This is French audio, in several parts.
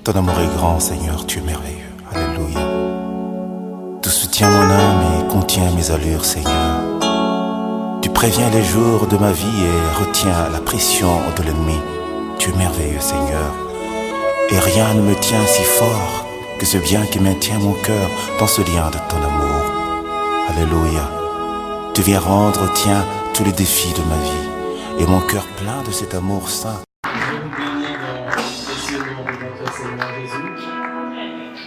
Ton amour est grand, Seigneur, tu es merveilleux. Alléluia. Tu soutiens mon âme et contiens mes allures, Seigneur. Tu préviens les jours de ma vie et retiens la pression de l'ennemi. Tu es merveilleux, Seigneur. Et rien ne me tient si fort que ce bien qui maintient mon cœur dans ce lien de ton amour. Alléluia. Tu viens rendre, tiens, tous les défis de ma vie et mon cœur plein de cet amour saint. Je vous bénis dans le précieux nom de notre Seigneur Jésus.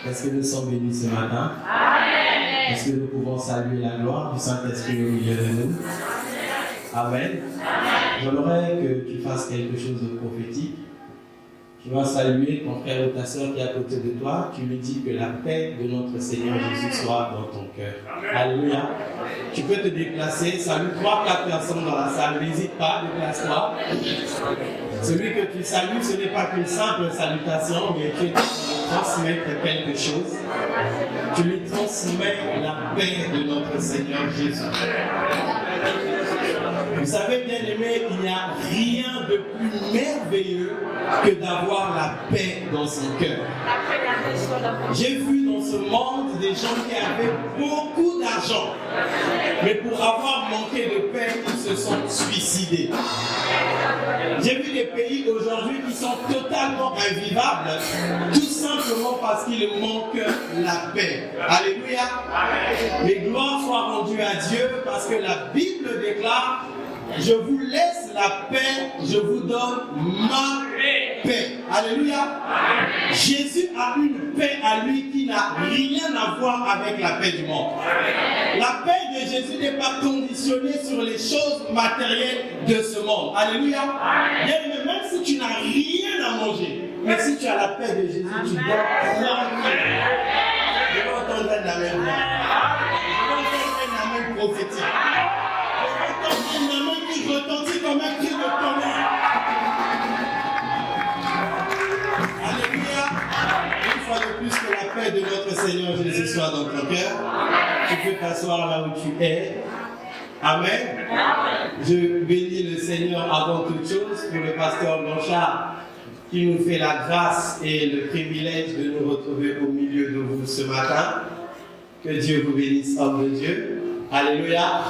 Est-ce que nous sommes bénis ce matin? Est-ce que nous pouvons saluer la gloire du Saint-Esprit au milieu de nous? Amen. J'aimerais que tu fasses quelque chose de prophétique. Tu vas saluer ton frère ou ta soeur qui est à côté de toi. Tu lui dis que la paix de notre Seigneur Jésus soit dans ton cœur. Alléluia. Tu peux te déplacer. Salue 3-4 personnes dans la salle. N'hésite pas, déplace-toi. Celui que tu salues, ce n'est pas qu'une simple salutation, mais tu lui transmettre quelque chose. Tu lui transmets la paix de notre Seigneur Jésus. Vous savez, bien aimé, il n'y a rien de plus merveilleux que d'avoir la paix dans son cœur. J'ai vu dans ce monde des gens qui avaient beaucoup d'argent, mais pour avoir manqué de paix, ils se sont suicidés. J'ai vu des pays aujourd'hui qui sont totalement invivables, tout simplement parce qu'il manque la paix. Alléluia. Mais gloire soit rendue à Dieu, parce que la Bible déclare: je vous laisse la paix, je vous donne ma paix. Alléluia. Jésus a une paix à lui qui n'a rien à voir avec la paix du monde. La paix de Jésus n'est pas conditionnée sur les choses matérielles de ce monde. Alléluia. Bien, mais même si tu n'as rien à manger, mais si tu as la paix de Jésus, tu dors tranquille. Je vais entendre un amen. Je vais entendre un amen prophétique. Une main qui retentit comme un cri de tonnerre. Alléluia. Une fois de plus, que la paix de notre Seigneur Jésus soit dans ton cœur. Tu peux t'asseoir là où tu es. Amen. Je bénis le Seigneur avant toute chose pour le pasteur Blanchard qui nous fait la grâce et le privilège de nous retrouver au milieu de vous ce matin. Que Dieu vous bénisse, homme de Dieu. Alléluia.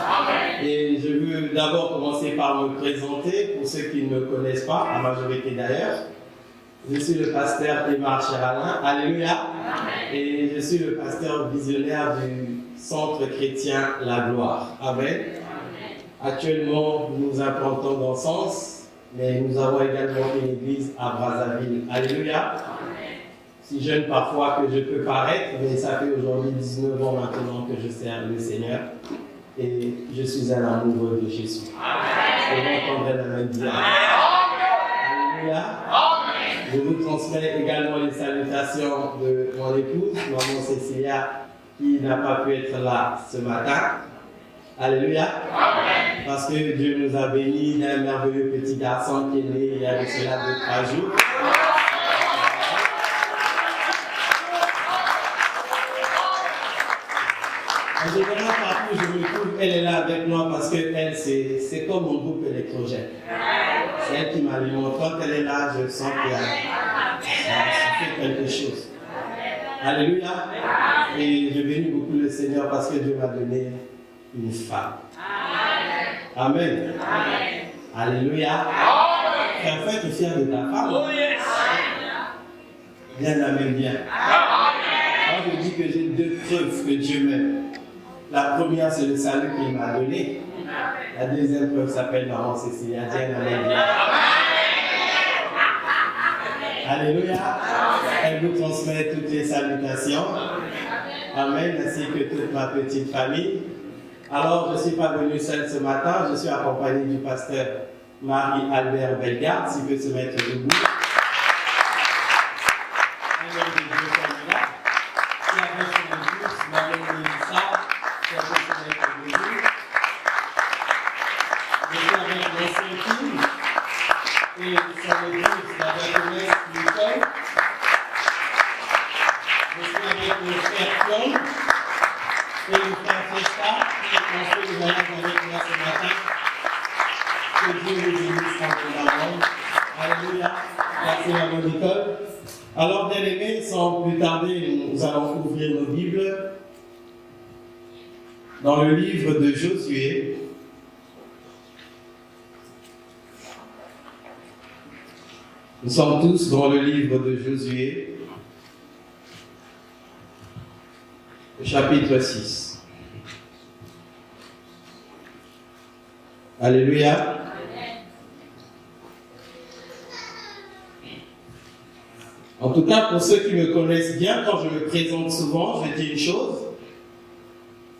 Et je veux d'abord commencer par me présenter pour ceux qui ne me connaissent pas, la majorité d'ailleurs. Je suis le pasteur Émar Chéralin. Alléluia. Et je suis le pasteur visionnaire du Centre chrétien La Gloire. Amen. Actuellement, nous implantons dans Sens, mais nous avons également une église à Brazzaville. Alléluia. Si jeune parfois que je peux paraître, mais ça fait aujourd'hui 19 ans maintenant que je sers le Seigneur et je suis un amoureux de Jésus. Et vous entendrez la même dire. Alléluia. Je vous transmets également les salutations de mon épouse, maman Cécilia, qui n'a pas pu être là ce matin. Alléluia. Parce que Dieu nous a bénis d'un merveilleux petit garçon qui est né il y a de cela 2-3 jours. En général, partout où je me trouve, elle est là avec moi parce qu'elle, c'est comme mon groupe électrogène. C'est elle qui m'alimente. Quand elle est là, je sens que ça fait quelque chose. Alléluia. Et je bénis beaucoup le Seigneur parce que Dieu m'a donné une femme. Amen. Alléluia. Et en fait, tu es fier de ta femme. Bien, amen, bien. Moi, je dis que j'ai 2 preuves que Dieu m'aime. La première, c'est le salut qu'il m'a donné. La deuxième preuve s'appelle maman Cécilia. Alléluia. Elle vous transmet toutes les salutations. Amen. Ainsi que toute ma petite famille. Alors, je ne suis pas venu seul ce matin. Je suis accompagné du pasteur Marie-Albert Bellegarde. S'il veut se mettre debout. Alléluia. Merci à mon Nicole. Alors, bien aimés, sans plus tarder, nous allons ouvrir nos Bibles dans le livre de Josué. Nous sommes tous dans le livre de Josué, le chapitre 6. Alléluia. En tout cas, pour ceux qui me connaissent bien, quand je me présente souvent, je dis une chose,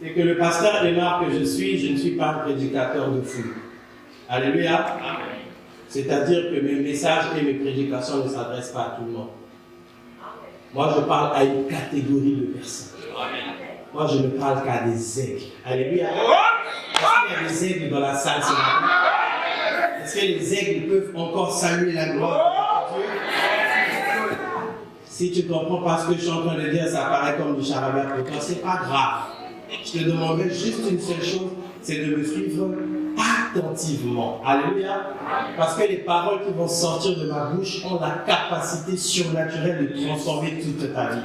c'est que le pasteur Aymar que je ne suis pas un prédicateur de foule. Alléluia. C'est-à-dire que mes messages et mes prédications ne s'adressent pas à tout le monde. Moi, je parle à une catégorie de personnes. Moi, je ne parle qu'à des aigles. Alléluia. Est-ce qu'il y a des aigles dans la salle ce matin? Est-ce que les aigles peuvent encore saluer la gloire de Dieu? Si tu ne comprends pas ce que je suis en train de dire, ça paraît comme du charabia pour toi, c'est pas grave. Je te demanderai juste une seule chose, c'est de me suivre attentivement. Alléluia. Parce que les paroles qui vont sortir de ma bouche ont la capacité surnaturelle de transformer toute ta vie.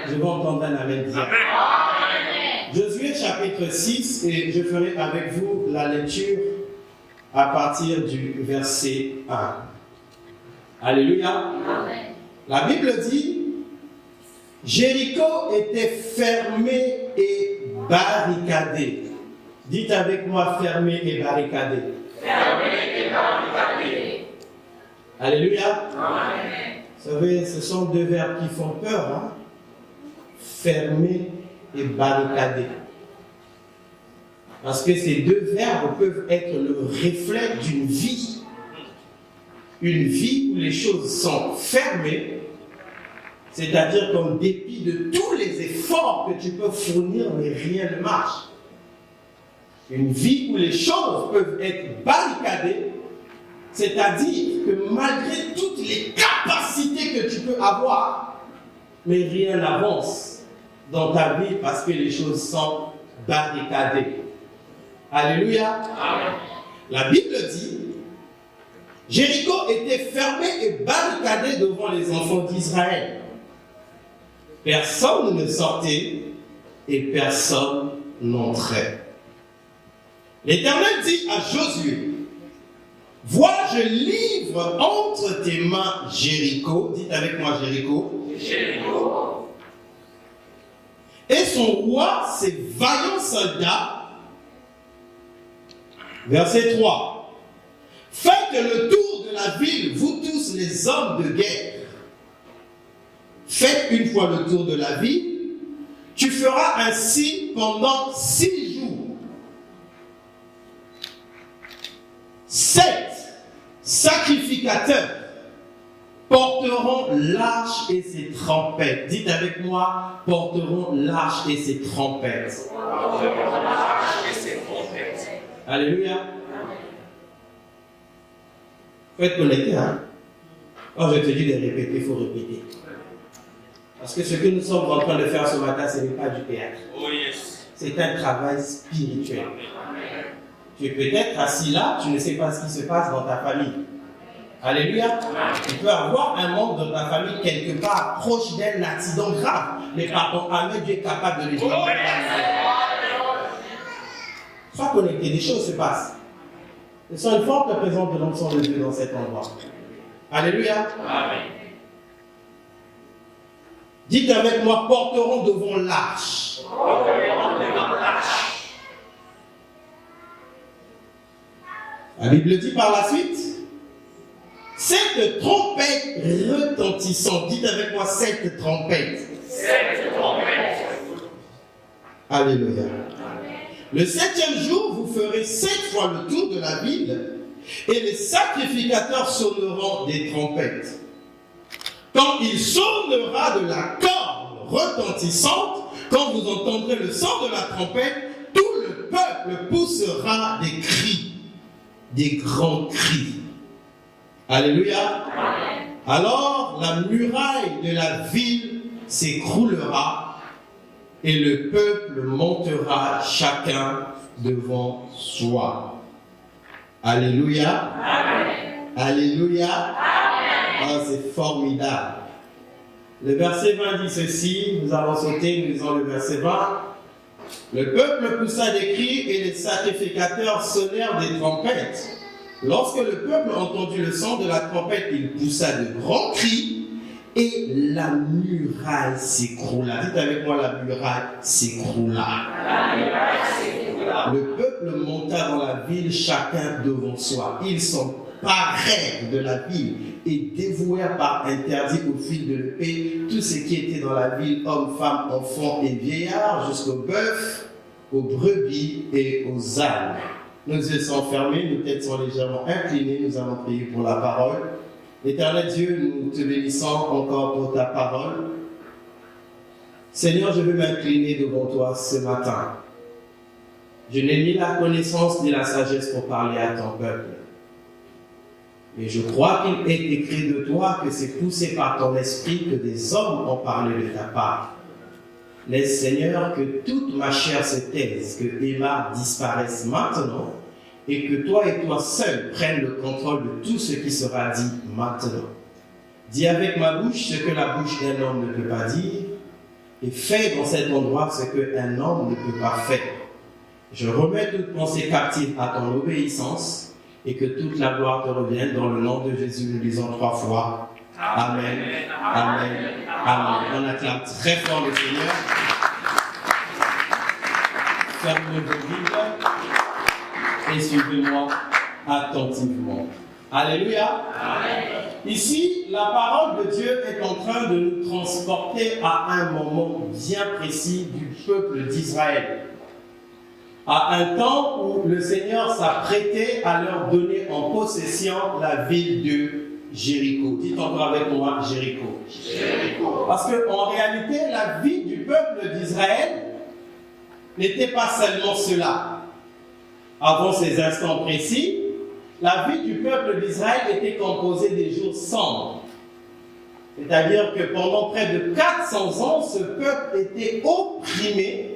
Je vais entendre un amen dire. Josué chapitre 6, et je ferai avec vous la lecture à partir du verset 1. Alléluia. Amen. La Bible dit, Jéricho était fermé et barricadé. Dites avec moi, fermé et barricadé. Fermé et barricadé. Alléluia. Amen. Vous savez, ce sont deux verbes qui font peur. Hein? Fermé et barricadé. Parce que ces deux verbes peuvent être le reflet d'une vie. Une vie où les choses sont fermées, c'est-à-dire qu'en dépit de tous les efforts que tu peux fournir, mais rien ne marche. Une vie où les choses peuvent être barricadées, c'est-à-dire que malgré toutes les capacités que tu peux avoir, mais rien n'avance dans ta vie parce que les choses sont barricadées. Alléluia. Amen. La Bible dit, Jéricho était fermé et barricadé devant les enfants d'Israël. Personne ne sortait et personne n'entrait. L'Éternel dit à Josué, vois, je livre entre tes mains Jéricho, dites avec moi Jéricho, Jéricho, et son roi, ses vaillants soldats. Verset 3. Faites le tour de la ville, vous tous les hommes de guerre. Faites une fois le tour de la ville. Tu feras ainsi pendant 6 jours. 7 sacrificateurs porteront l'arche et ses trompettes. Dites avec moi, porteront l'arche et ses trompettes. Porteront l'arche et ses trompettes. Alléluia. Il faut être connecté, hein? Quand je te dis de répéter, il faut répéter. Parce que ce que nous sommes en train de faire ce matin, ce n'est pas du théâtre. Oh yes. C'est un travail spirituel. Amen. Tu es peut-être assis là, tu ne sais pas ce qui se passe dans ta famille. Alléluia. Tu peux avoir un membre de ta famille quelque part proche d'un accident grave. Mais par ton amen, Dieu est capable de le guérir. Oh yes. Sois connecté, des choses se passent. Nous sommes une forte présence de l'onction de Dieu dans cet endroit. Alléluia. Amen. Dites avec moi, porteront devant l'arche. Porteront devant l'arche. La Bible dit par la suite, cette trompette retentissante. Dites avec moi, cette trompette. Cette trompette. Alléluia. Le 7e jour, vous ferez 7 fois le tour de la ville et les sacrificateurs sonneront des trompettes. Quand il sonnera de la corne retentissante, quand vous entendrez le son de la trompette, tout le peuple poussera des cris, des grands cris. Alléluia. Alors la muraille de la ville s'écroulera et le peuple montera chacun devant soi. Alléluia. Amen. Alléluia. Amen. Oh, c'est formidable. Le verset 20 dit ceci, nous allons sauter, nous lisons le verset 20. Le peuple poussa des cris et les sacrificateurs sonnèrent des trompettes. Lorsque le peuple entendit le son de la trompette, il poussa de grands cris et la muraille s'écroula. Dites avec moi, la muraille s'écroula. Le peuple monta dans la ville, chacun devant soi. Ils s'emparèrent de la ville et dévouèrent par interdit au fil de l'épée tout ce qui était dans la ville, hommes, femmes, enfants et vieillards, jusqu'aux bœufs, aux brebis et aux ânes. Nos yeux sont fermés, nos têtes sont légèrement inclinées, nous allons prier pour la parole. Éternel Dieu, nous te bénissons encore pour ta parole. Seigneur, je veux m'incliner devant toi ce matin. Je n'ai ni la connaissance ni la sagesse pour parler à ton peuple. Et je crois qu'il est écrit de toi que c'est poussé par ton esprit que des hommes ont parlé de ta part. Laisse, Seigneur, que toute ma chair se taise, que Emma disparaisse maintenant, et que toi et toi seul prennent le contrôle de tout ce qui sera dit maintenant. Dis avec ma bouche ce que la bouche d'un homme ne peut pas dire, et fais dans cet endroit ce qu'un homme ne peut pas faire. Je remets toute pensée captive à ton obéissance, et que toute la gloire te revienne dans le nom de Jésus. Nous disons 3 fois. Amen, amen, amen. On acclame très fort le Seigneur. Fermez vos Bibles et suivez-moi attentivement. Alléluia. Amen. Ici, la parole de Dieu est en train de nous transporter à un moment bien précis du peuple d'Israël. À un temps où le Seigneur s'apprêtait à leur donner en possession la ville de Jéricho. Dites encore avec moi, Jéricho. Jéricho. Parce qu'en réalité, la vie du peuple d'Israël n'était pas seulement cela. Avant ces instants précis, la vie du peuple d'Israël était composée des jours sombres. C'est-à-dire que pendant près de 400 ans, ce peuple était opprimé.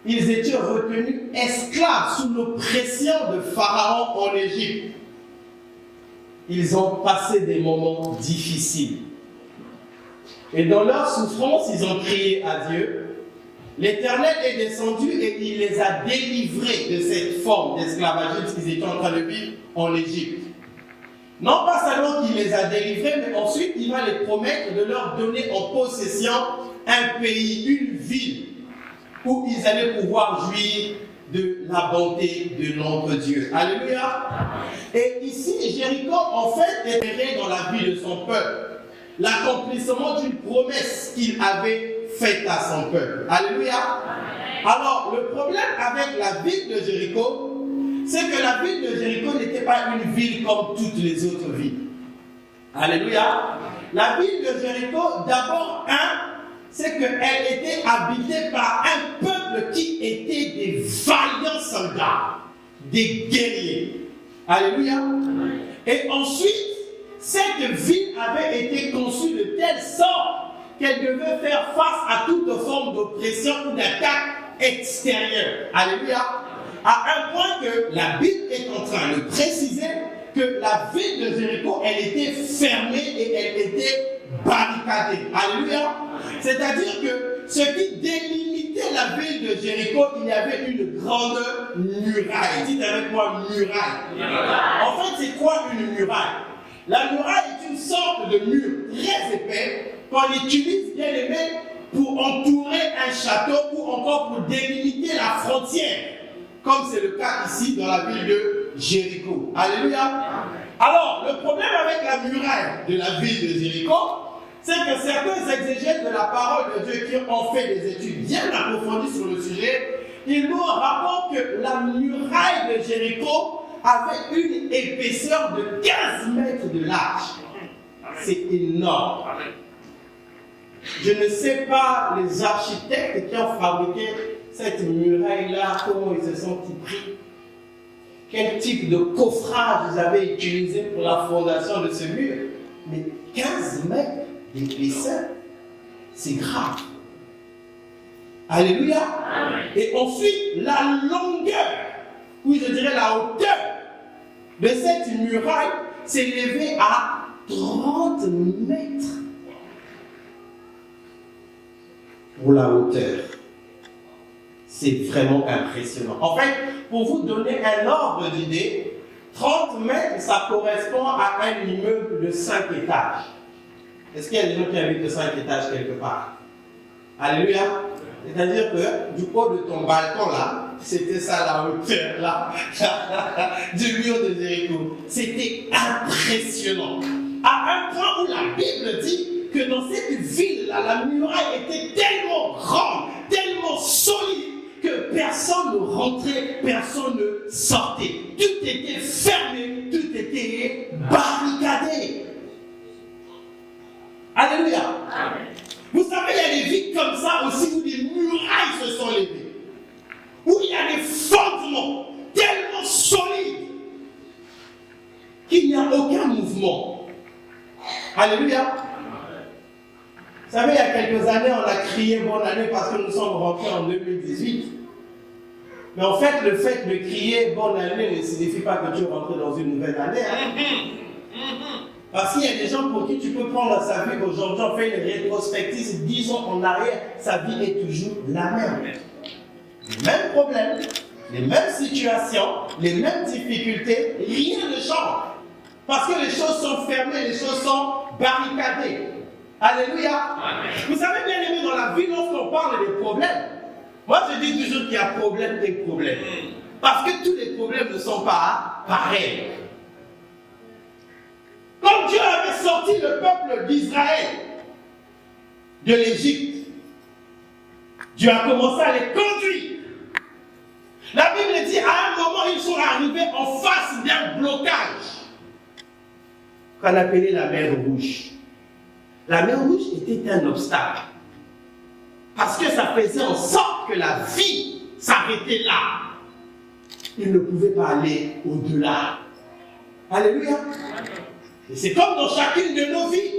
Ils étaient retenus esclaves sous l'oppression de Pharaon en Égypte. Ils ont passé des moments difficiles. Et dans leur souffrance, ils ont crié à Dieu. L'Éternel est descendu et il les a délivrés de cette forme d'esclavagisme qu'ils étaient en train de vivre en Égypte. Non pas seulement qu'il les a délivrés, mais ensuite il va les promettre de leur donner en possession un pays, une ville, où ils allaient pouvoir jouir de la bonté de notre Dieu. Alléluia. Et ici, Jéricho, en fait, est erré dans la vie de son peuple. L'accomplissement d'une promesse qu'il avait faite à son peuple. Alléluia. Alors, le problème avec la ville de Jéricho, c'est que la ville de Jéricho n'était pas une ville comme toutes les autres villes. Alléluia. La ville de Jéricho, d'abord, c'est qu'elle était habitée par un peuple qui était des vaillants soldats, des guerriers. Alléluia. Et ensuite, cette ville avait été conçue de telle sorte qu'elle devait faire face à toute forme d'oppression ou d'attaque extérieure. Alléluia. À un point que la Bible est en train de préciser que la ville de Jéricho, elle était fermée et elle était barricadée. Alléluia. C'est-à-dire que ce qui délimitait la ville de Jéricho, il y avait une grande muraille. Dites avec moi, muraille. En fait, c'est quoi une muraille? La muraille est une sorte de mur très épais qu'on utilise, bien aimé, pour entourer un château ou encore pour délimiter la frontière, comme c'est le cas ici dans la ville de Jéricho. Alléluia. Alors, le problème avec la muraille de la ville de Jéricho, c'est que certains exégètes de la parole de Dieu qui ont fait des études bien approfondies sur le sujet, ils nous rapportent que la muraille de Jéricho avait une épaisseur de 15 mètres de large. C'est énorme. Je ne sais pas les architectes qui ont fabriqué cette muraille-là, comment ils se sont pris. Quel type de coffrage ils avaient utilisé pour la fondation de ce mur. Mais 15 mètres d'épaisseur, c'est grave. Alléluia. Et ensuite, la longueur, ou je dirais la hauteur de cette muraille s'élevait à 30 mètres. pour la hauteur. C'est vraiment impressionnant. En fait, pour vous donner un ordre d'idée, 30 mètres, ça correspond à un immeuble de 5 étages. Est-ce qu'il y a des gens qui habitent de 5 étages quelque part? Alléluia. C'est-à-dire que du haut de ton balcon là, c'était ça la hauteur là, du mur de Jéricho. C'était impressionnant. À un point où la Bible dit que dans cette ville-là, la muraille était tellement grande, tellement solide, que personne ne rentrait, personne ne sortait. Tout était fermé, tout était barricadé. Alléluia. Amen. Vous savez, il y a des villes comme ça aussi où des murailles se sont levées. Où il y a des fondements tellement solides qu'il n'y a aucun mouvement. Alléluia. Vous savez, il y a quelques années, on a crié bonne année parce que nous sommes rentrés en 2018. Mais en fait, le fait de crier bonne année ne signifie pas que tu rentres dans une nouvelle année. Parce qu'il y a des gens pour qui tu peux prendre sa vie aujourd'hui, on fait une rétrospective, 10 ans en arrière, sa vie est toujours la même. Les mêmes problèmes, les mêmes situations, les mêmes difficultés, rien ne change. Parce que les choses sont fermées, les choses sont barricadées. Alléluia. Amen. Vous savez, bien aimé, dans la vie, lorsqu'on parle des problèmes, moi je dis toujours qu'il y a problème et problème. Parce que tous les problèmes ne sont pas pareils. Quand Dieu avait sorti le peuple d'Israël de l'Égypte, Dieu a commencé à les conduire. La Bible dit, à un moment, ils sont arrivés en face d'un blocage qu'on appelait la mer Rouge. La mer Rouge était un obstacle. Parce que ça faisait en sorte que la vie s'arrêtait là. Ils ne pouvaient pas aller au-delà. Alléluia. Et c'est comme dans chacune de nos vies.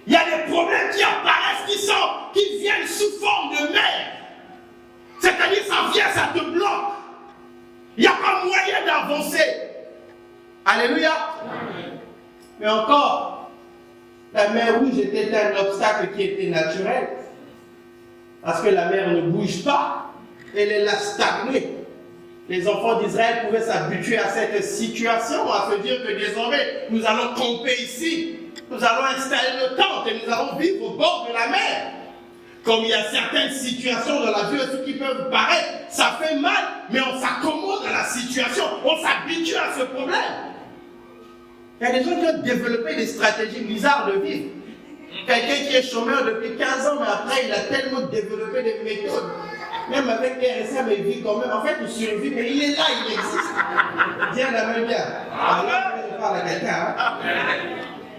Il y a des problèmes qui apparaissent, qui viennent sous forme de mer. C'est-à-dire, ça vient, ça te bloque. Il n'y a pas moyen d'avancer. Alléluia. Mais encore, la mer Rouge était un obstacle qui était naturel. Parce que la mer ne bouge pas. Elle est là stagnée. Les enfants d'Israël pouvaient s'habituer à cette situation, à se dire que désormais, nous allons camper ici, nous allons installer nos tentes et nous allons vivre au bord de la mer. Comme il y a certaines situations dans la vie aussi qui peuvent paraître, ça fait mal, mais on s'accommode à la situation, on s'habitue à ce problème. Il y a des gens qui ont développé des stratégies bizarres de vivre. Quelqu'un qui est chômeur depuis 15 ans, mais après il a tellement développé des méthodes. Même avec RSA, mais il vit quand même. En fait, il survit, mais il est là, il existe. Dieu la main bien. Alors, je parle à quelqu'un. Hein?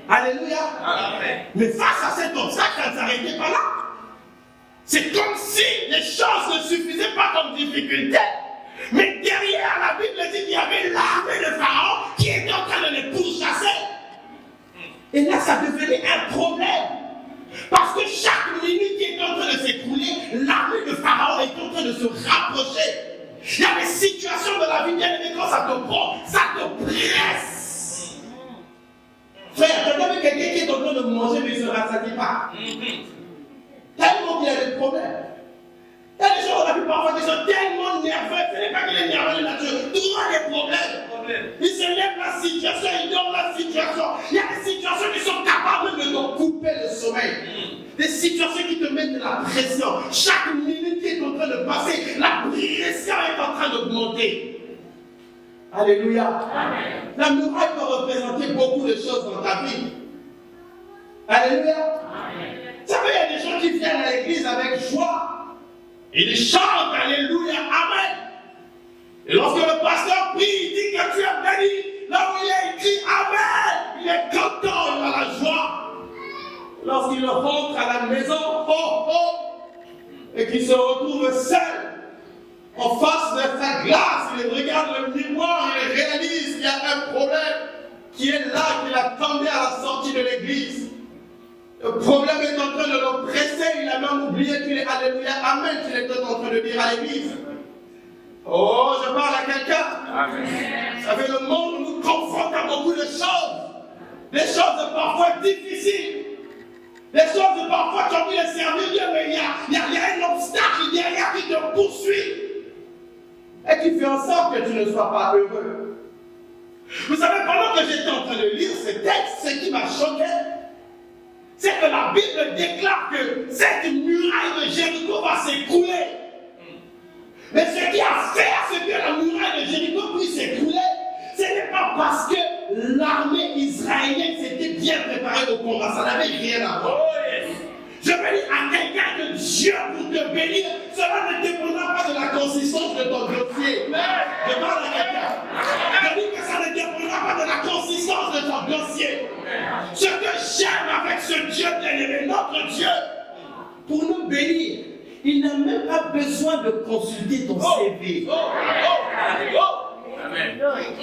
Alléluia. Mais face à cet obstacle, ça ne s'arrêtait pas là. C'est comme si les choses ne suffisaient pas comme difficulté. Mais derrière, la Bible dit qu'il y avait l'armée de Pharaon qui était en train de les pourchasser. Et là, ça devenait un problème. Parce que chaque minute qui est en train de s'écrouler, l'armée de Pharaon est en train de se rapprocher. Il y a des situations de la vie, bien aimé, quand ça te prend, ça te presse. Frère, tu as vu quelqu'un qui est en train de manger, mais il ne se rassasie pas. Tellement qu'il y a des problèmes. Il y a des gens, on a vu parfois des gens tellement nerveux, ce n'est pas qu'il est nerveux de nature, toujours des problèmes. Il se lève la situation, il dort la situation. Il y a des situations qui sont capables de te couper le sommeil. Des situations qui te mettent de la pression. Chaque minute qui est en train de passer, la pression est en train d'augmenter. Alléluia. Amen. La muraille peut représenter beaucoup de choses dans ta vie. Alléluia. Amen. Vous savez, il y a des gens qui viennent à l'église avec joie. Ils chantent Alléluia, Amen. Et lorsque le pasteur prie, il dit que tu es béni. Là où il est écrit Amen, il est content, il a la joie. Lorsqu'il rentre à la maison, et qu'il se retrouve seul, en face de sa glace, il regarde le miroir, il réalise qu'il y a un problème qui est là, qu'il attendait à la sortie de l'église. Le problème est en train de le presser, il a même oublié qu'il est Alléluia, Amen, qu'il était en train de dire à l'église. Oh, je parle à quelqu'un. Vous savez, le monde nous confronte à beaucoup de choses. Des choses parfois difficiles. Des choses choses, parfois tu as envie de servir Dieu, mais il y a un obstacle derrière qui te poursuit. Et qui fait en sorte que tu ne sois pas heureux. Vous savez, pendant que j'étais en train de lire ce texte, ce qui m'a choqué, c'est que la Bible déclare que cette muraille de Jéricho va s'écrouler. Mais ce qui a fait à ce que la muraille de Jéricho puisse s'écrouler, ce n'est pas parce que l'armée israélienne s'était bien préparée au combat. Ça n'avait rien à voir. Je veux dire à quelqu'un que Dieu pour te bénir, cela ne dépendra pas de la consistance de ton dossier. Je parle à quelqu'un. Je dis que ça ne dépendra pas de la consistance de ton dossier. Ce que j'aime avec ce Dieu bien-aimé, notre Dieu, pour nous bénir, il n'a même pas besoin de consulter ton CV.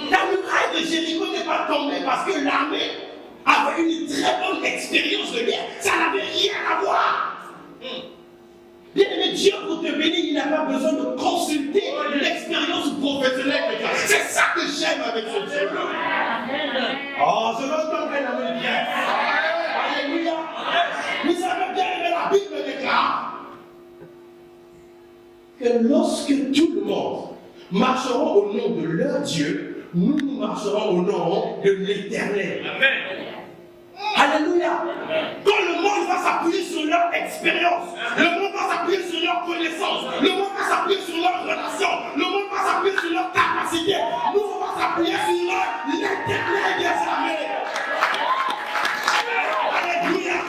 La muraille de Jéricho n'est pas tombée parce que l'armée avait une très bonne expérience de guerre. Ça n'avait rien à voir. Bien aimé, Dieu pour te bénir, il n'a pas besoin de consulter l'expérience professionnelle que tu as. C'est ça que j'aime avec ce Dieu. Oh, je veux entendre un amen bien. Alléluia. Vous savez bien aimé, la Bible déclare que lorsque tout le monde marcheront au nom de leur Dieu, nous marcherons au nom de l'Éternel. Amen. Alléluia. Quand le monde va s'appuyer sur leur expérience, le monde va s'appuyer sur leur connaissance, le monde va s'appuyer sur leur relation, le monde va s'appuyer sur leur capacité, nous on va s'appuyer sur l'Éternel des armées. Alléluia.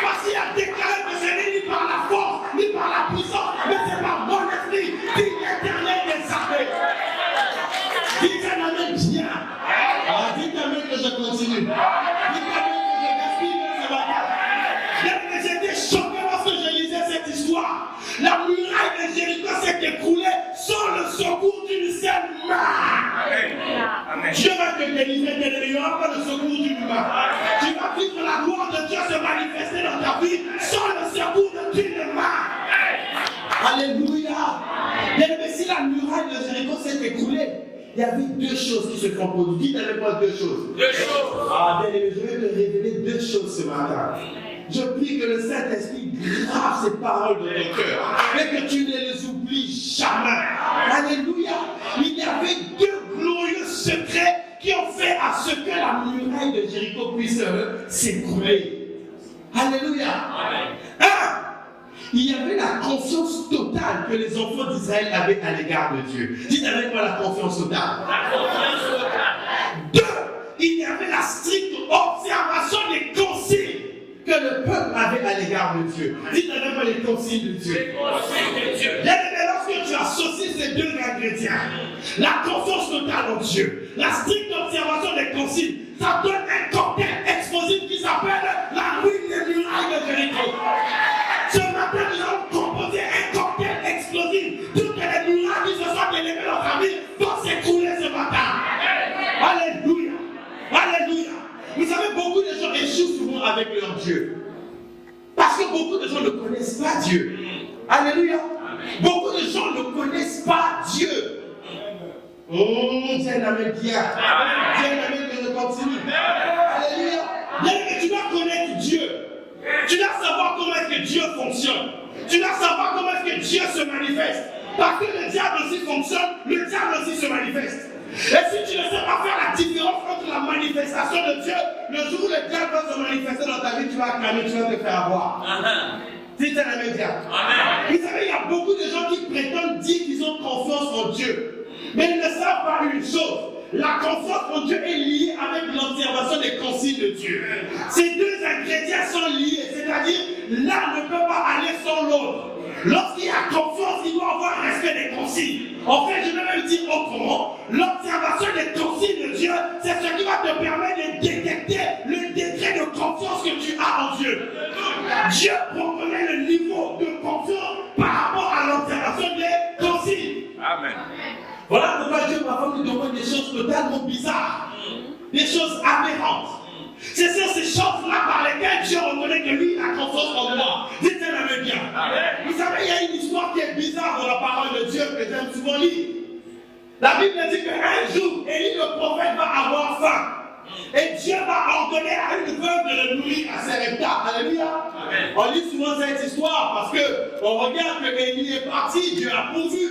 Parce qu'il a déclaré que ce n'est ni par la force, ni par la puissance, mais c'est par mon esprit, dit l'Éternel des armées. Dites un amen bien. Dites amen que je continue. Dites amen. J'étais choqué lorsque je lisais cette histoire. La muraille de Jéricho s'est écroulée sans le secours d'une seule main. Amen. Dieu va te délivrer, il n'y aura pas de secours d'une main. Tu vas vivre la gloire de Dieu se manifester dans ta vie sans le secours d'une main. Alléluia. Mais si la muraille de Jéricho s'est écroulée, il y avait deux choses qui se font produire. Dites avec moi deux choses. Deux choses. Bien aimé, je vais te révéler deux choses ce matin. Je prie que le Saint-Esprit grave ces paroles de ton cœur et que tu ne les oublies jamais. Alléluia. Il y avait deux glorieux secrets qui ont fait à ce que la muraille de Jéricho puisse s'écrouler. Alléluia. Un, il y avait la confiance totale que les enfants d'Israël avaient à l'égard de Dieu. Dites avec moi la confiance totale. La confiance totale. Deux, il y avait la stricte observation des consignes que le peuple avait à l'égard de Dieu. Dites avec moi les consignes de Dieu. Les consignes de Dieu. Lorsque tu associes ces deux ingrédients, la confiance totale en Dieu, la stricte observation des consignes, ça donne un cocktail explosif qui s'appelle la ruine des murailles de Jéricho. Ce matin, nous allons composer un cocktail explosif. Toutes les murailles qui se sont élevées dans ta vie vont s'écrouler ce matin. Alléluia. Alléluia. Vous savez, beaucoup de gens échouent souvent avec leur Dieu. Parce que beaucoup de gens ne connaissent pas Dieu. Alléluia. Beaucoup de gens ne connaissent pas Dieu. Dieu n'amène bien. Dieu n'amène que je continue. Alléluia. Bien que tu dois connaître Dieu. Tu dois savoir comment est-ce que Dieu fonctionne. Tu dois savoir comment est-ce que Dieu se manifeste. Parce que le diable aussi fonctionne, le diable aussi se manifeste. Et si tu ne sais pas faire la différence entre la manifestation de Dieu, le jour où le diable va se manifester dans ta vie, tu vas acclamer, tu vas te faire avoir. Dites un amen bien. Vous savez, il y a beaucoup de gens qui prétendent dire qu'ils ont confiance en Dieu. Mais ils ne savent pas une chose. La confiance en Dieu est liée avec l'observation des consignes de Dieu. Ces deux ingrédients sont liés, c'est-à-dire l'un ne peut pas aller sans l'autre. Lorsqu'il y a confiance, il doit avoir respect des consignes. En fait, je vais même dire autrement, l'observation des consignes de Dieu, c'est ce qui va te permettre de détecter le degré de confiance que tu as en Dieu. Dieu reconnaît le niveau de confiance par rapport à l'observation des consignes. Amen. Voilà pourquoi Dieu parfois nous demande des choses totalement bizarres, des choses aberrantes. C'est sur ces choses-là par lesquelles Dieu reconnaît que lui a confiance en moi. Dites-le bien. Vous savez, il y a une histoire qui est bizarre dans la parole de Dieu que j'aime souvent lire. La Bible dit qu'un jour, Élie le prophète va avoir faim. Et Dieu va ordonner à une veuve de le nourrir à Sarepta. Alléluia. On lit souvent cette histoire parce qu'on regarde que Élie est parti, Dieu a pourvu.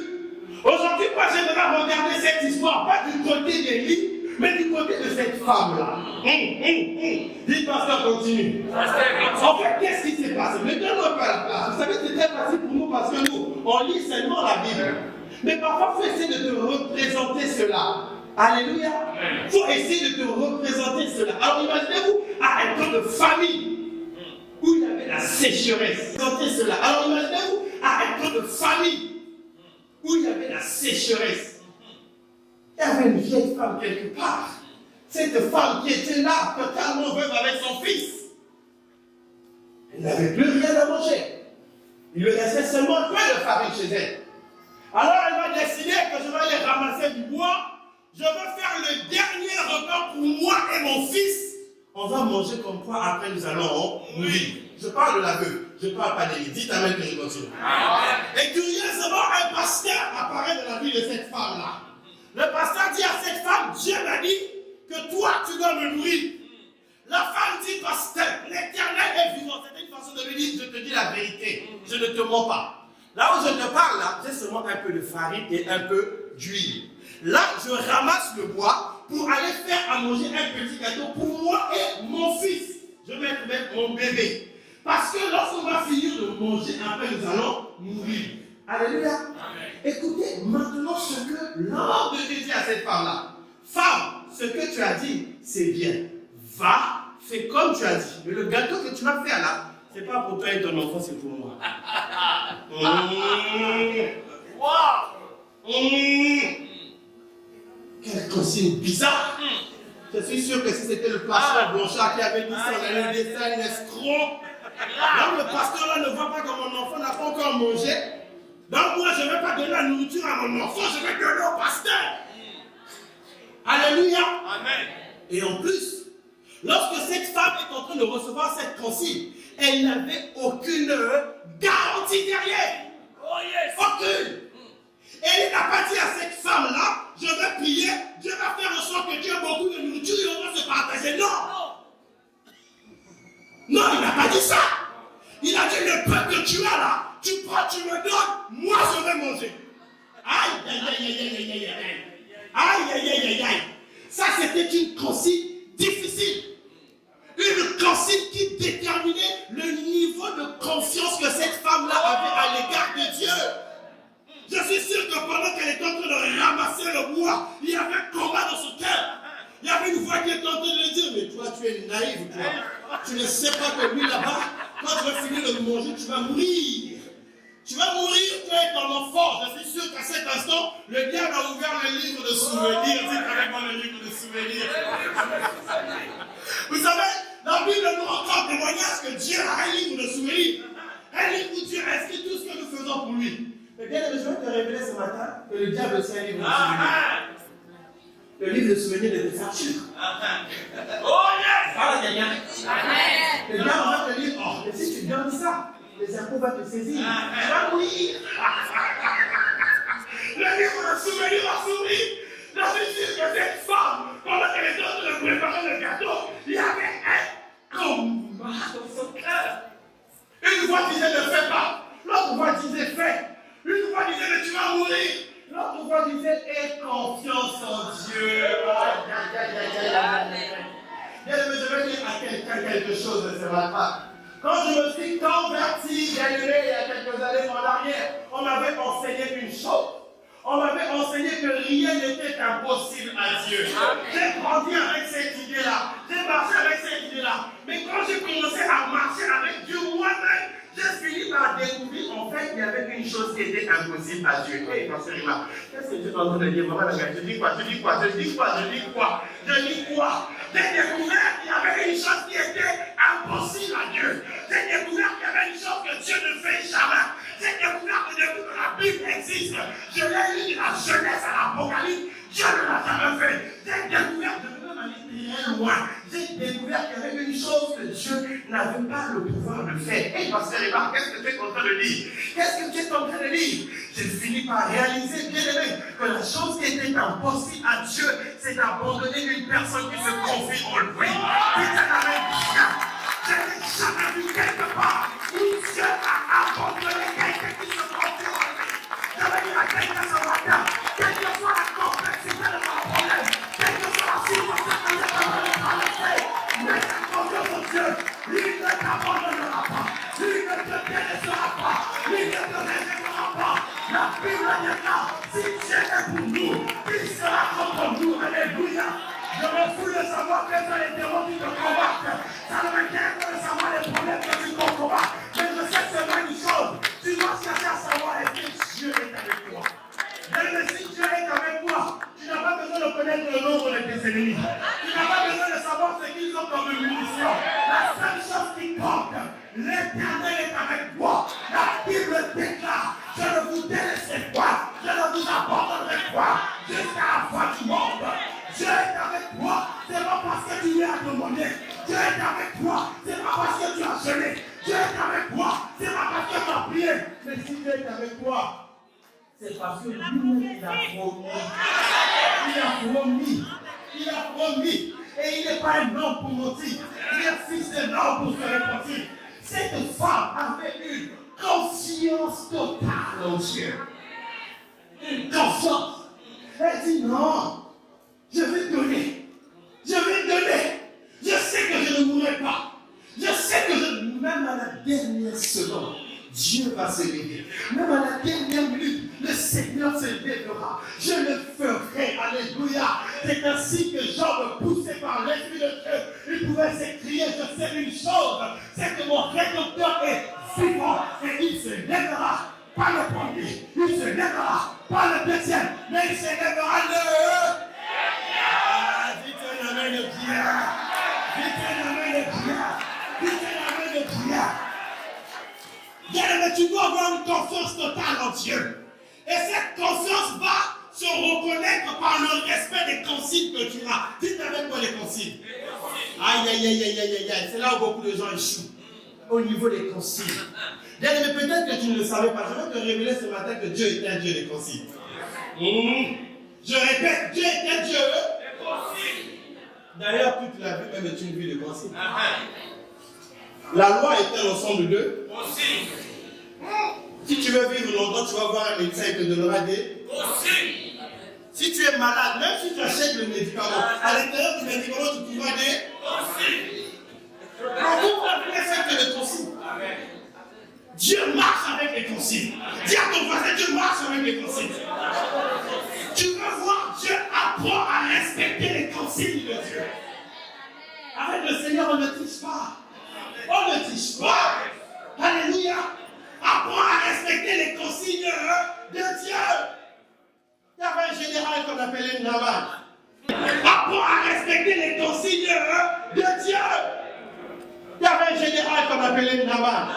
Aujourd'hui, moi, j'aimerais regarder cette histoire, pas du côté d'Élie, mais du côté de cette femme-là. Dites, pasteur, continue. En fait, qu'est-ce qui s'est passé? Ne donne-moi pas la place. Vous savez, c'est très facile pour nous parce que nous, on lit seulement la Bible. Mais parfois, il faut essayer de te représenter cela. Alléluia. Il faut essayer de te représenter cela. Alors, imaginez-vous à un temps de famille où il y avait la sécheresse. Représentez cela. Alors, imaginez-vous à un temps de famille où il y avait la sécheresse. Il y avait une vieille femme quelque part. Cette femme qui était là, totalement veuve avec son fils. Elle n'avait plus rien à manger. Il lui restait seulement un peu de farine chez elle. Alors elle va décider que je vais aller ramasser du bois. Je veux faire le dernier repas pour moi et mon fils. On va manger comme quoi après nous allons mourir. Je parle de la veuve, je ne parle pas d'Élie. Dites amen que je continue. Et curieusement, un pasteur apparaît dans la vie de cette femme-là. Le pasteur dit à cette femme, Dieu m'a dit que toi tu dois me nourrir. La femme dit, pasteur, l'Éternel est vivant. C'est une façon de lui dire, je te dis la vérité, je ne te mens pas. Là où je te parle, là, j'ai seulement un peu de farine et un peu d'huile. Là, je ramasse le bois pour aller faire à manger un petit gâteau pour moi et mon fils. Je vais mettre mon bébé. Parce que lorsqu'on va finir de manger, après nous allons mourir. Alléluia. Amen. Écoutez maintenant ce que l'ange de Dieu dit à cette femme-là. Femme, ce que tu as dit, c'est bien. Va, fais comme tu as dit. Mais le gâteau que tu vas faire là, c'est pas pour toi et ton enfant, c'est pour moi. Quelle consigne bizarre. Je suis sûr que si c'était le pasteur Blanchard qui avait dit ça, on allait dire ça, un escroc. Donc le pasteur là ne voit pas que mon enfant n'a pas encore mangé. Donc moi je ne vais pas donner la nourriture à mon enfant, je vais donner au pasteur. Alléluia. Amen. Et en plus, lorsque cette femme est en train de recevoir cette consigne, elle n'avait aucune garantie derrière. Oh yes. Aucune. Elle n'a pas dit à cette femme-là, je vais prier, Dieu va faire en sorte que Dieu a beaucoup de nourriture et on va se partager. Non. Non, il n'a pas dit ça. Il a dit, le peu que tu as là, tu prends, tu me donnes, moi je vais manger. Aïe, aïe, aïe, aïe, aïe, aïe, aïe. Aïe, aïe, aïe, aïe, aïe. Ça, c'était une consigne difficile. Une consigne qui déterminait le niveau de confiance que cette femme-là avait à l'égard de Dieu. Je suis sûr que pendant qu'elle était en train de ramasser le bois, il y avait un combat dans son cœur. Il y avait une voix qui était en train de lui dire, mais toi tu es naïf, toi. Tu ne sais pas que lui là-bas, quand tu vas finir de manger, tu vas mourir. Tu vas mourir, toi et ton enfant. Je suis sûr qu'à cet instant, le diable a ouvert le livre de souvenirs. Dites avec moi le livre de souvenirs. Vous savez, la Bible nous raconte témoignage que Dieu a un livre de souvenirs. Un livre où Dieu a inscrit tout ce que nous faisons pour lui. Mais bien, je vais te révéler ce matin que le diable c'est un livre de souvenirs. Le livre de souvenirs de Fachur. Oh yes! Le diable va te dire, oh, mais si tu donnes ça, les impôts vont te saisir. Tu vas mourir. Le livre de souvenirs va s'ouvrir. Je suis sûr que cette femme, pendant qu'elle était en train de préparer le gâteau, il y avait un combat dans son cœur. Une voix disait ne fais pas. L'autre voix disait fais. Une voix disait mais tu vas mourir. L'autre voix disait aie confiance en Dieu. Bien, je vais dire à quelqu'un quelque chose ce matin. Quand je me suis converti, bien aimé, il y a quelques années en arrière, on m'avait enseigné une chose. On m'avait enseigné que rien n'était impossible à Dieu. J'ai grandi avec cette idée-là. J'ai marché avec cette idée-là. Mais quand j'ai commencé à marcher avec Dieu moi-même, j'ai fini par découvrir en fait qu'il y avait une chose qui était impossible à Dieu. Hey, pasteur Rima, qu'est-ce que tu es en train de dire? Je dis quoi? Je dis quoi? Je dis quoi? Je dis quoi? Je dis quoi? J'ai découvert qu'il y avait une chose qui était impossible à Dieu. J'ai découvert qu'il y avait une chose que Dieu ne fait jamais. J'ai découvert que depuis que la Bible existe, je l'ai lu de la Genèse à l'Apocalypse, Dieu ne l'a jamais fait. J'ai découvert, je ne peux pas aller très loin, j'ai découvert qu'il y avait une chose que Dieu n'avait pas le pouvoir de faire. Et pasteur Rima, qu'est-ce que tu es en train de dire? Qu'est-ce que tu es en train de dire? J'ai fini par réaliser, bien aimé, que la chose qui était impossible à Dieu, c'est d'abandonner une personne qui se confie en lui. Je n'ai jamais vu quelque part il ne t'abandonnera pas, il ne te délaissera pas, il ne te rejetera pas. La Bible déclare, si Dieu est pour nous, il sera contre nous. Alléluia. Je m'en fous de savoir quels sont les démons qui te combattent. Ça ne m'inquiète pas de savoir les problèmes que tu combats. Mais je sais seulement une chose, tu dois chercher à savoir est-ce que Dieu est avec toi. Mais si Dieu est avec toi, tu n'as pas besoin de connaître le nombre de tes ennemis. Tu n'as pas besoin de savoir ce qu'ils ont comme munitions. La seule chose qui compte, l'Éternel est avec toi. La Bible déclare, je ne vous délaisserai pas, je ne vous abandonnerai pas jusqu'à la fin du monde. Dieu est avec toi, c'est pas parce que tu lui as demandé. Dieu est avec toi, c'est pas parce que tu as jeûné. Dieu est avec toi, c'est pas parce que tu as prié. Mais si Dieu est avec toi, c'est parce que lui-même il a promis. Il a promis. Il a promis. Et il n'est pas un homme pour mentir. Il est fils d'un homme pour se repentir. Cette femme avait une conscience totale au Dieu. Une conscience. Elle dit non, je vais donner. Je vais donner. Je sais que je ne mourrai pas. Je sais que même à la dernière seconde, Dieu va se lever. Même à la dernière minute, le Seigneur se lèvera. Je le ferai. Alléluia. C'est ainsi que Job, poussé par l'Esprit de Dieu, il pouvait s'écrier, je sais une chose, c'est que mon Rédempteur est vivant et il se lèvera. Pas le premier, il se lèvera. Pas le deuxième, mais il se lèvera le... Dites un amen de prière. Dites un amen de prière. Dites un amen de prière. Bien-aimé, tu dois avoir une confiance totale en Dieu. Et cette confiance va se reconnaître par le respect des consignes que tu as. Dites avec moi les consignes. Aïe, aïe, aïe, aïe, aïe, aïe. C'est là où beaucoup de gens échouent. Au niveau des consignes. Bien-aimé, peut-être que tu ne le savais pas. Je vais te révéler ce matin que Dieu est un Dieu des consignes. Je répète, Dieu est un Dieu des consignes. D'ailleurs, toute la vie même est une vie de consignes. La loi est un ensemble de consignes. Si tu veux vivre longtemps, tu vas voir un médecin et te donnera des consignes. Si tu es malade, même si tu achètes le médicament, à l'intérieur du médicament, tu trouveras des consignes. Donc, toute la vie est faite de consignes. Dieu marche avec les consignes. Dis à ton voisin, Dieu marche avec les consignes. Tu veux voir Dieu apprend à respecter les consignes de Dieu. Avec le Seigneur, on ne triche pas. On ne triche pas. Alléluia. Apprends à respecter les consignes de Dieu. Il y avait un général qu'on appelait Naaman. Apprends à respecter les consignes de Dieu. Il y avait un général qu'on appelait Naaman.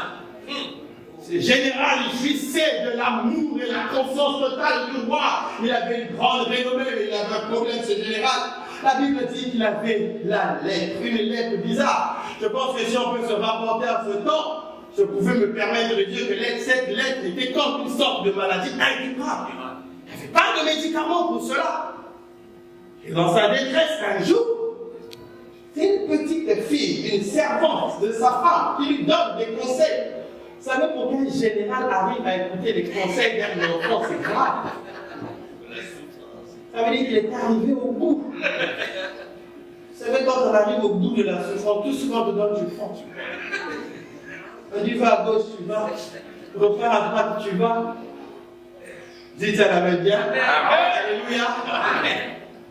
Ce général, il jouissait de l'amour et la confiance totale du roi. Il avait une grande renommée, mais il avait un problème, ce général. La Bible dit qu'il avait la lettre, une lettre bizarre. Je pense que si on peut se rapporter à ce temps, je pouvais me permettre de dire que cette lettre était comme une sorte de maladie incurable. Il n'y avait pas de médicaments pour cela. Et dans sa détresse, un jour, c'est une petite fille, une servante de sa femme, qui lui donne des conseils. Vous savez pourquoi un général arrive à écouter les conseils d'un enfant, c'est grave. Ça veut dire qu'il est arrivé au bout. Vous savez, quand on arrive au bout de la souffrance, tout ce qu'on te donne, tu prends. Tu vas à gauche, tu vas. Repars à droite, tu vas. Dites à la main bien. Alléluia.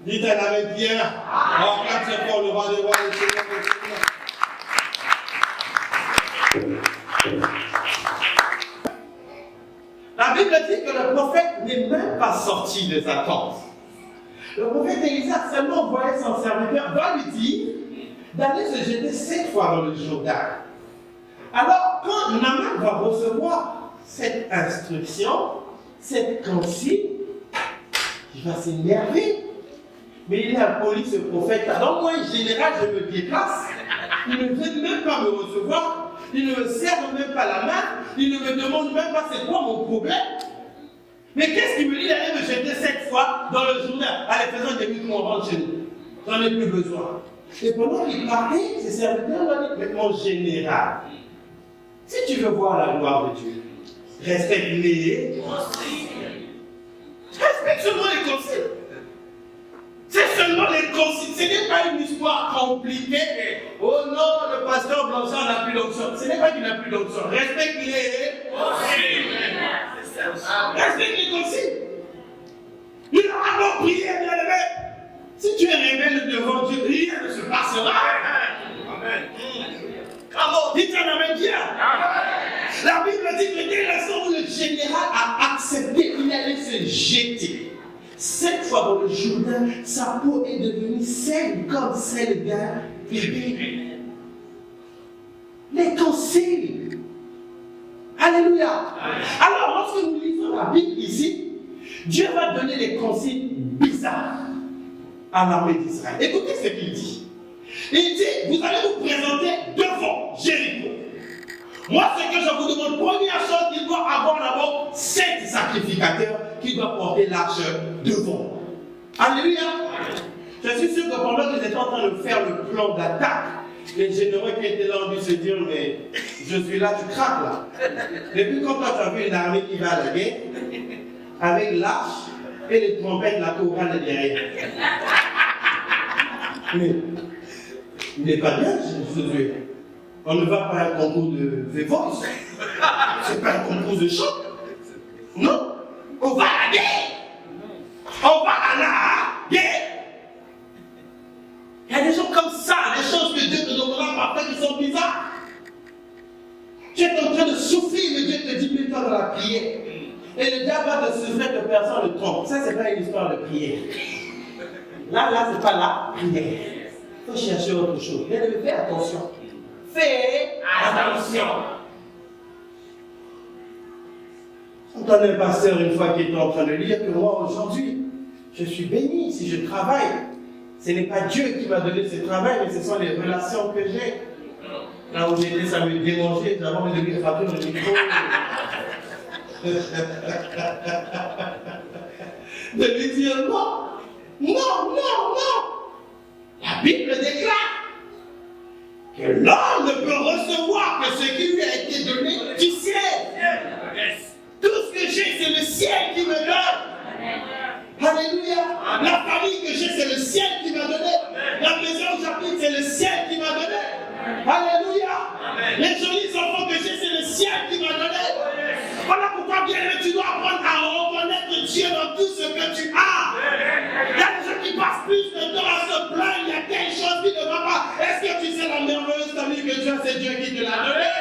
Dites à la main bien. Alors, quand c'est pour le roi des rois, le Seigneur des seigneurs. La Bible dit que le prophète n'est même pas sorti de sa tente. Le prophète Élisée seulement voyait son serviteur, va lui dire d'aller se jeter 7 fois dans le Jourdain. Alors, quand Naaman va recevoir cette instruction, cette consigne, il va s'énerver. Mais il est impoli, ce prophète-là. Donc, moi, en général, je me déplace. Il ne veut même pas me recevoir. Il ne me serre même pas la main. Il ne me demande même pas c'est quoi mon problème. Mais qu'est-ce qu'il me dit d'aller me jeter 7 fois dans le journal? Allez, faisons des minutes qu'on rentre chez nous. J'en ai plus besoin. Et pendant qu'il parlait, ses serviteurs m'ont dit, mais mon général, si tu veux voir la gloire de Dieu, respecte les consignes. Respecte seulement les consignes. C'est seulement les consignes. Ce n'est pas une histoire compliquée. Oh non, le pasteur Blanchard n'a plus d'onction. Ce n'est pas qu'il n'a plus d'onction. Respecte les consignes. Respecte les consignes. Il aura beau prier, bien aimé. Si tu es rebelle devant Dieu, rien ne se passera. Amen. Comment? Dites un amen bien. La Bible dit que dès l'instant où le général a accepté, il allait se jeter. 7 fois dans le Jourdain, sa peau est devenue saine comme celle d'un bébé. Les consignes. Alléluia. Alors, lorsque nous lisons la Bible ici, Dieu va donner des consignes bizarres à l'armée d'Israël. Écoutez ce qu'il dit. Il dit, vous allez vous présenter devant Jéricho. Moi, ce que je vous demande, première chose, il doit avoir d'abord 7 sacrificateurs qui doivent porter l'arche devant. Alléluia. Je suis sûr que pendant qu'ils étaient en train de faire le plan d'attaque, les généraux qui étaient là ont dû se dire, mais je suis là, tu craques là. Depuis quand tu as vu une armée qui va à la guerre, avec l'arche et les trompettes, la chorale derrière. Mais il n'est pas bien, Josué. On ne va pas à un concours de The Voice. C'est pas un concours de chant. Non. On va à la guerre. On va à la guerre. Il y a des gens comme ça, des choses que Dieu te donnera parfois qui sont bizarres. Tu es en train de souffrir, mais Dieu te dit, mets-toi dans la prière. Et le diable va te souffrir que personne ne trompe. Ça, c'est pas une histoire de prière. Là, c'est pas la prière. Il faut chercher autre chose. Mais fais attention. Fais attention. J'entendais un pasteur une fois qui était en train de lire que moi, aujourd'hui, je suis béni si je travaille. Ce n'est pas Dieu qui m'a donné ce travail, mais ce sont les relations que j'ai. Là où j'étais, ça me démangeait. J'avais envie de lui frapper dans le micro. De lui dire non. Non. La Bible déclare que l'homme ne peut recevoir que ce qui lui a été donné du ciel. Tout ce que j'ai, c'est le ciel qui me donne. Alléluia. La famille que j'ai, c'est le ciel qui m'a donné. La maison où j'habite, c'est le ciel qui m'a donné. Alléluia. Les jolis enfants que j'ai, c'est le ciel qui m'a donné. Voilà pourquoi, bien aimé, tu dois apprendre à reconnaître Dieu dans tout ce que tu as. Il y a des gens qui passent plus de temps à se plaindre, il y a quelque chose qui ne va pas. Est-ce que tu sais la merveilleuse famille que tu as, c'est Dieu qui te l'a donnée?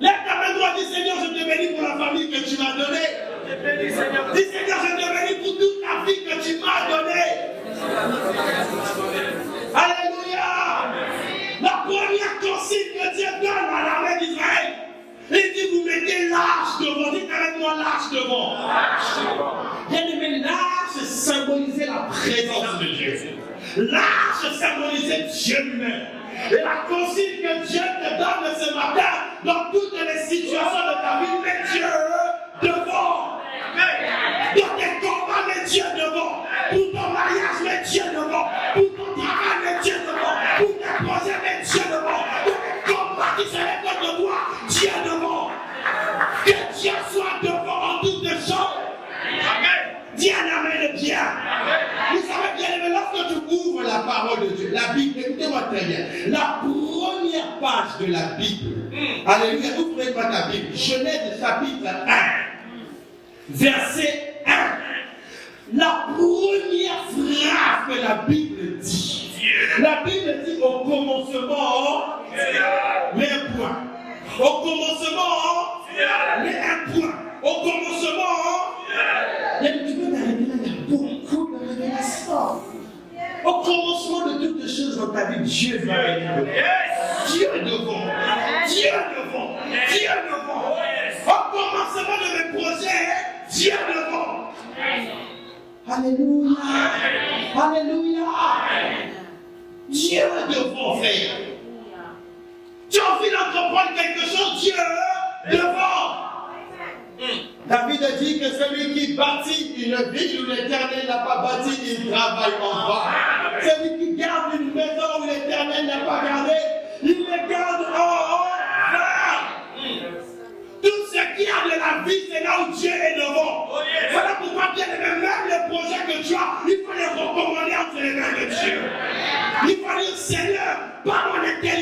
Lève ta main droite, dis Seigneur, je te bénis pour la famille que tu m'as donnée. Dis Seigneur, je te bénis pour toute la vie que tu m'as donnée. Alléluia. La première consigne que Dieu donne à l'armée d'Israël, il dit, vous mettez l'arche devant. Dites avec moi l'arche devant. Bien aimé, l'arche symbolisait la présence de Dieu. L'arche symbolisait Dieu lui-même. Et la consigne que Dieu te donne ce matin, dans toutes les situations de ta vie, mets Dieu devant. Dans tes combats, mets Dieu devant. Pour ton mariage, mets Dieu devant. Pour ton travail, mets Dieu devant. Pour tes projets, mets Dieu devant. Pour les combats qui se lèvent contre toi, Dieu devant. Que Dieu soit devant en toutes choses. Amen. Dis un amen bien. Vous savez bien aimé, lorsque tu ouvres la parole de Dieu, la Bible, écoutez-moi très bien, la première page de la Bible, alléluia, ouvrez pas ta Bible, Genèse chapitre 1, verset 1, la première phrase que la Bible dit, la Bible dit au commencement, mais un point. Au commencement, mais un point. Au commencement, tu peux t'arrêter là, il y a beaucoup de révélations. Au commencement de toutes choses dans ta vie, Dieu va venir. Dieu est devant. Dieu est devant. Dieu est devant. Au commencement de mes projets, Dieu est devant. Alléluia. Alléluia. Dieu est devant, frère. Tu as envie d'entreprendre quelque chose, Dieu est devant. David a dit que celui qui bâtit une ville où l'Éternel n'a pas bâti, il travaille en vain. Celui qui garde une maison où l'Éternel n'a pas gardé, il la garde en vain. Tout ce qui a de la vie, c'est là où Dieu est devant. Voilà pourquoi, bien aimé, même les projets que tu as, il faut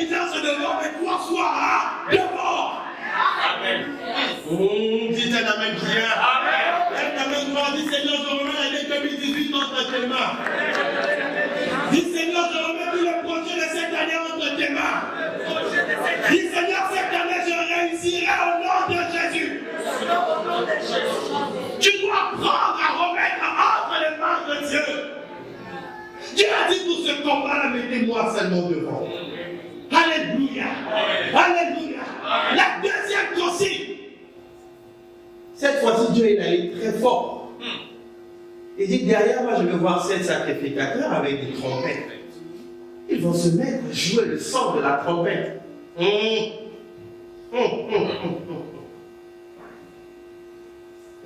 intelligence devant, mais toi sois devant. Amen. Dites un amen bien. Amen. Un amen droit. Dis Seigneur, je remets l'année 2018 entre tes mains. Dis Seigneur, je remets tous les projets de cette année entre tes mains. Dis Seigneur, cette année je réussirai au nom de Jésus. Tu dois apprendre à remettre entre les mains de Dieu. Dieu a dit pour ce combat-là, mettez-moi seulement devant. Alléluia. Alléluia. La deuxième consigne. Cette fois-ci, Dieu est allé très fort. Il dit, derrière moi, je vais voir 7 sacrificateurs avec des trompettes. Ils vont se mettre à jouer le son de la trompette.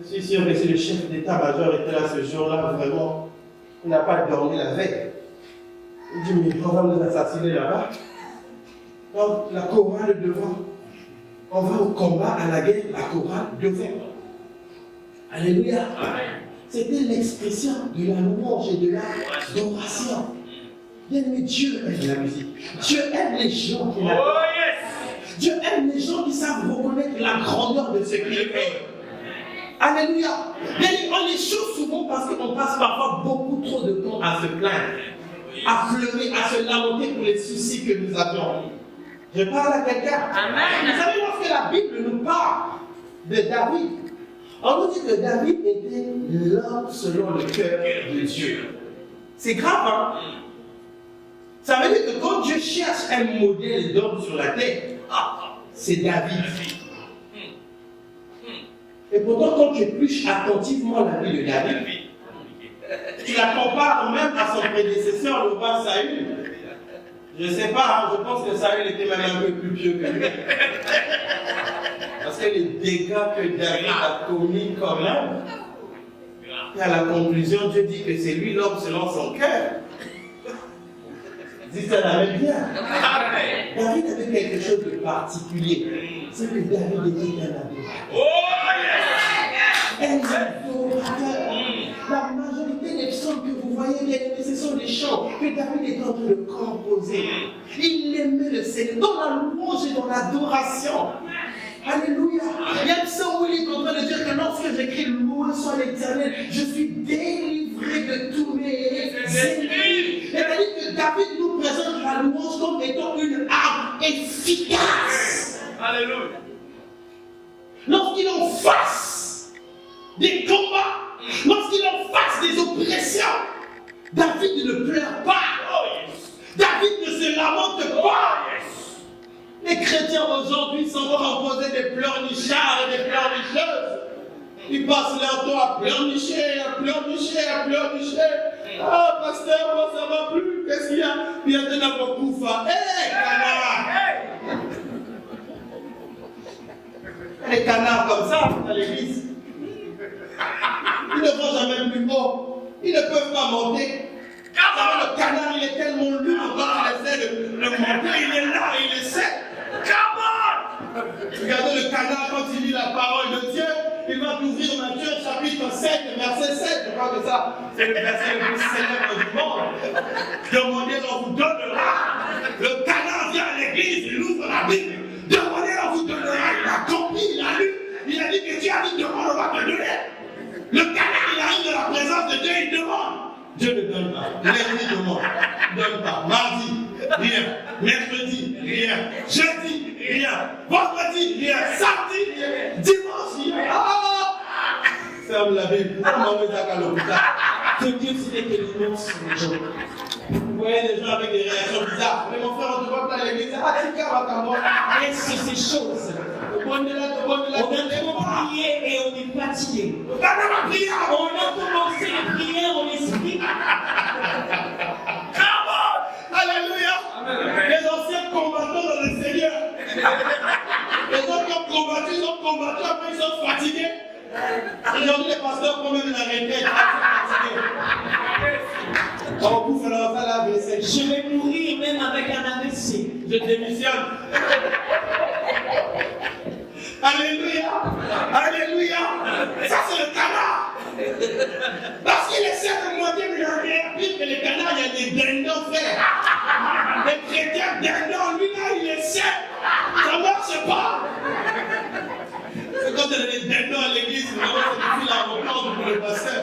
Je suis sûr que si le chef d'état-major était là ce jour-là, vraiment, il n'a pas dormi la veille. Il dit, mais on va nous assassiner là-bas. Donc, la chorale devant. On va au combat, à la guerre, la chorale devant. Alléluia. C'était l'expression de la louange et de l'adoration. Bien-aimé, Dieu aime la musique. Dieu aime les gens qui l'adorent. Dieu aime les gens qui savent reconnaître la grandeur de ce qu'il fait. Alléluia. On échoue souvent parce qu'on passe parfois beaucoup trop de temps à se plaindre, à pleurer, à se lamenter pour les soucis que nous avons. Je parle à quelqu'un. Vous savez, lorsque la Bible nous parle de David, on nous dit que David était l'homme selon le cœur de Dieu. C'est grave, hein? Ça veut dire que quand Dieu cherche un modèle d'homme sur la terre, c'est David. Et pourtant, quand tu épluches attentivement la vie de David, tu la compares même à son prédécesseur, le roi Saül. Je ne sais pas, hein, je pense que Saül était même un peu plus pieux que lui. Parce que les dégâts que David a commis quand même, et à la conclusion, Dieu dit que c'est lui l'homme selon son cœur. Dites ça l'avait bien. David avait quelque chose de particulier. C'est que David était un adorateur. La majorité des chants que vous voyez, bien aimés, ce sont des chants que David est en train de composer. Il aimait le Seigneur dans la louange et dans l'adoration. Alléluia. Il y a un psaume où il est en train de dire que lorsque j'écris loué soit l'Éternel, je suis délivré de tous mes ennemis. C'est-à-dire que David nous présente la louange comme étant une arme efficace. Alléluia. Lorsqu'il en face des combats, lorsqu'il en face des oppressions, David ne pleure pas. David ne se lamente pas. Les chrétiens aujourd'hui sont composés de pleurnichards et de pleurnicheuses. Ils passent leur temps à pleurnicher, à pleurnicher, à pleurnicher. Ah, pasteur, moi ça va plus. Qu'est-ce qu'il y a? Il y a de la beaucoup. Hé, canard! Les canards comme ça à l'église. Ils ne vont jamais plus haut. Ils ne peuvent pas monter. Le canard, il est tellement lourd quand il essaie de monter. Il est là, il essaie. Regardez le canard quand il lit la parole de Dieu. Il va t'ouvrir Matthieu chapitre 7, verset 7. Je crois que ça, c'est le verset le plus célèbre du monde. Demandez, on vous donnera. Le canard vient à l'église, il ouvre la Bible. Demandez, on vous donnera. Il a compris, il a lu. Il a dit que Dieu a dit demande, on va te donner. Le canard, il arrive dans la présence de Dieu, il demande. Dieu ne donne pas. Lundi demande. Ne donne pas. Mardi, rien. Mercredi, rien. Jeudi, rien. Vendredi, rien. Samedi, rien. Dimanche, rien. Ah! Ferme la Bible. Comment on met ça à l'hôpital? Que Dieu s'il est que les mots sur les gens. Vous voyez des gens avec des réactions bizarres. Mais mon frère, on te voit pas à l'église. Ah, tu carres à moi. Est-ce que ces choses? On vient de prier et on est fatigué. On a commencé les prières en esprit. Alléluia. Les anciens combattants dans le Seigneur. Les autres qui ont combattu, après ils sont fatigués. Aujourd'hui, les pasteurs prennent même la retraite. Ils sont fatigués. On bouffe alors ça la vaisselle. Je vais mourir même avec un AVC. Je démissionne. Alléluia. Alléluia. Ça c'est le canard. Parce qu'il essaie de monter, mais il y a pire que les canards, il y a des dindons verts. Les chrétiens d'un an, lui là, il est sec. Ça ne marche pas. Quand elle est d'un an à l'église, vraiment, c'est difficile à reprendre pour le pasteur.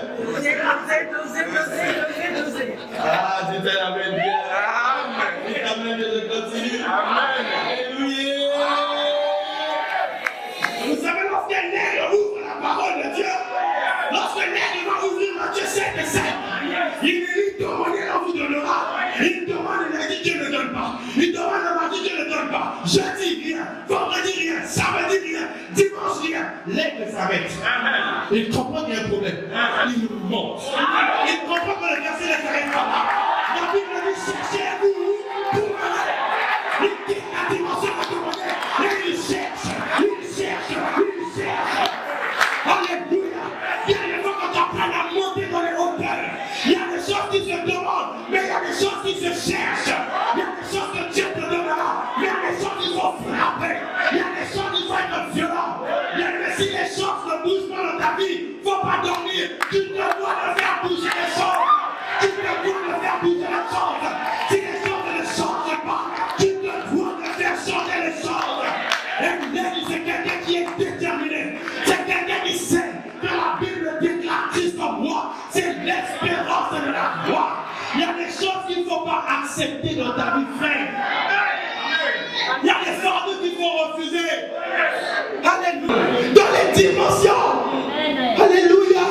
Ah, tu t'es la même bien. Amen. Et quand même, je continue. Amen. Alléluia. Vous savez, lorsqu'un nègre ouvre la parole de Dieu, lorsqu'un nègre va ouvrir Matthieu 7 et 7, il lui demande et on vous donnera. Il demande et il dit Dieu ne donne pas. Il demande et mardi Dieu ne donne pas. Jeudi rien, vendredi rien, samedi rien, dimanche rien. L'aigle s'arrête. Il comprend qu'il y a un problème. Il nous montre. Il comprend que le verset ne s'arrête pas là. La Bible dit cherchez-vous pour aller. Il quitte la dimension de tout monde. Et il cherche. Alléluia. Il y a des fois quand tu apprends à monter dans les hauteurs, il y a des choses qui se demandent, mais il y a des choses qui se cherchent. Il y a des choses que Dieu te donnera. Il y a des choses qui vont frapper. Il y a des choses qui vont être violentes. Mais si les choses ne bougent pas dans ta vie, il ne faut pas dormir. Tu te dois de faire bouger les choses. Tu te dois de faire bouger les choses. Si les choses ne changent pas, tu te dois de faire changer les choses. Et c'est quelqu'un qui est déterminé. C'est quelqu'un qui sait que la Bible déclare Christ en moi. C'est l'espérance de la foi. Il y a des choses qu'il ne faut pas accepter dans ta vie, frère. Il y a des fardeaux qu'il faut refuser. Alléluia. Dans les dimensions. Alléluia.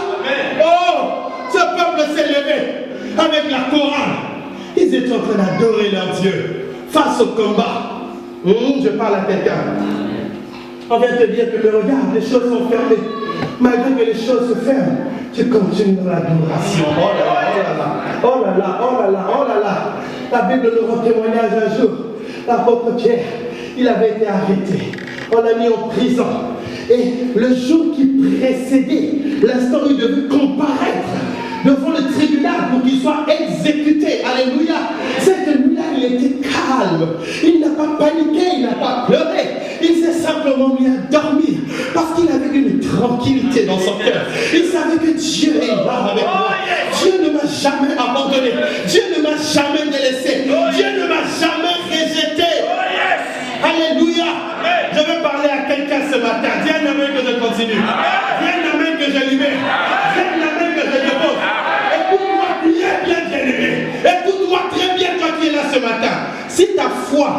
Oh, ce peuple s'est levé avec la chorale. Ils étaient en train d'adorer leur Dieu face au combat. Je parle à quelqu'un. On vient te dire que regarde, les choses sont fermées. Malgré que les choses se ferment, tu continues dans l'adoration. Oh là là, oh là là, oh là là, oh là là. La Bible nous rend témoignage un jour. L'apôtre Pierre, il avait été arrêté. On l'a mis en prison. Et le jour qui précédait, l'instant où il devait comparaître devant le tribunal pour qu'il soit exécuté. Alléluia. Cette nuit-là, il était calme. Il n'a pas paniqué, il n'a pas pleuré. Il s'est simplement mis à dormir parce qu'il avait une tranquillité dans son cœur. Il savait que Dieu est là avec moi. Dieu ne m'a jamais abandonné. Dieu ne m'a jamais délaissé. Dieu ne m'a jamais rejeté. Alléluia. Je veux parler à quelqu'un ce matin. Dis un amen que je continue. Dis un amen que je libère. Dis un amen que je dépose. Écoute-moi bien aimé. Écoute-moi très bien toi qui es là ce matin. Si ta foi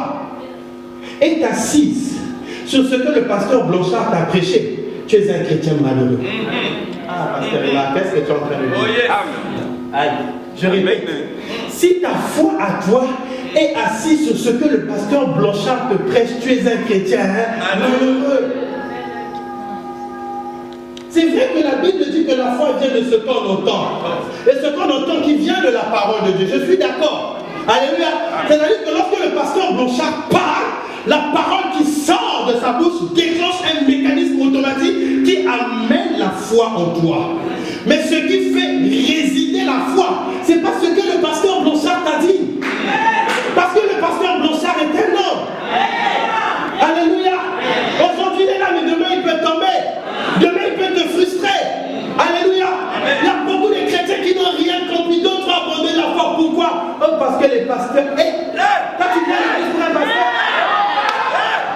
est assise sur ce que le pasteur Blanchard t'a prêché, tu es un chrétien malheureux. Ah, pasteur, qu'est-ce que tu es en train de dire? Aïe, je répète. Si ta foi à toi est assise sur ce que le pasteur Blanchard te prêche, tu es un chrétien malheureux. C'est vrai que la Bible dit que la foi vient de ce qu'on entend. Et ce qu'on entend qui vient de la parole de Dieu. Je suis d'accord. Alléluia. C'est-à-dire que lorsque le pasteur Blanchard parle, la parole qui sort de sa bouche déclenche un mécanisme automatique qui amène la foi en toi. Mais ce qui fait résider la foi, c'est pas ce que le pasteur Blanchard t'a dit. Parce que le pasteur Blanchard est un homme. Alléluia. Aujourd'hui il est là, mais demain il peut tomber. Demain il peut te frustrer. Alléluia. Il y a beaucoup de chrétiens qui n'ont rien compris. D'autres ont abandonné la foi. Pourquoi? Parce que les pasteurs. Quand tu viens à l'église pour un pasteur,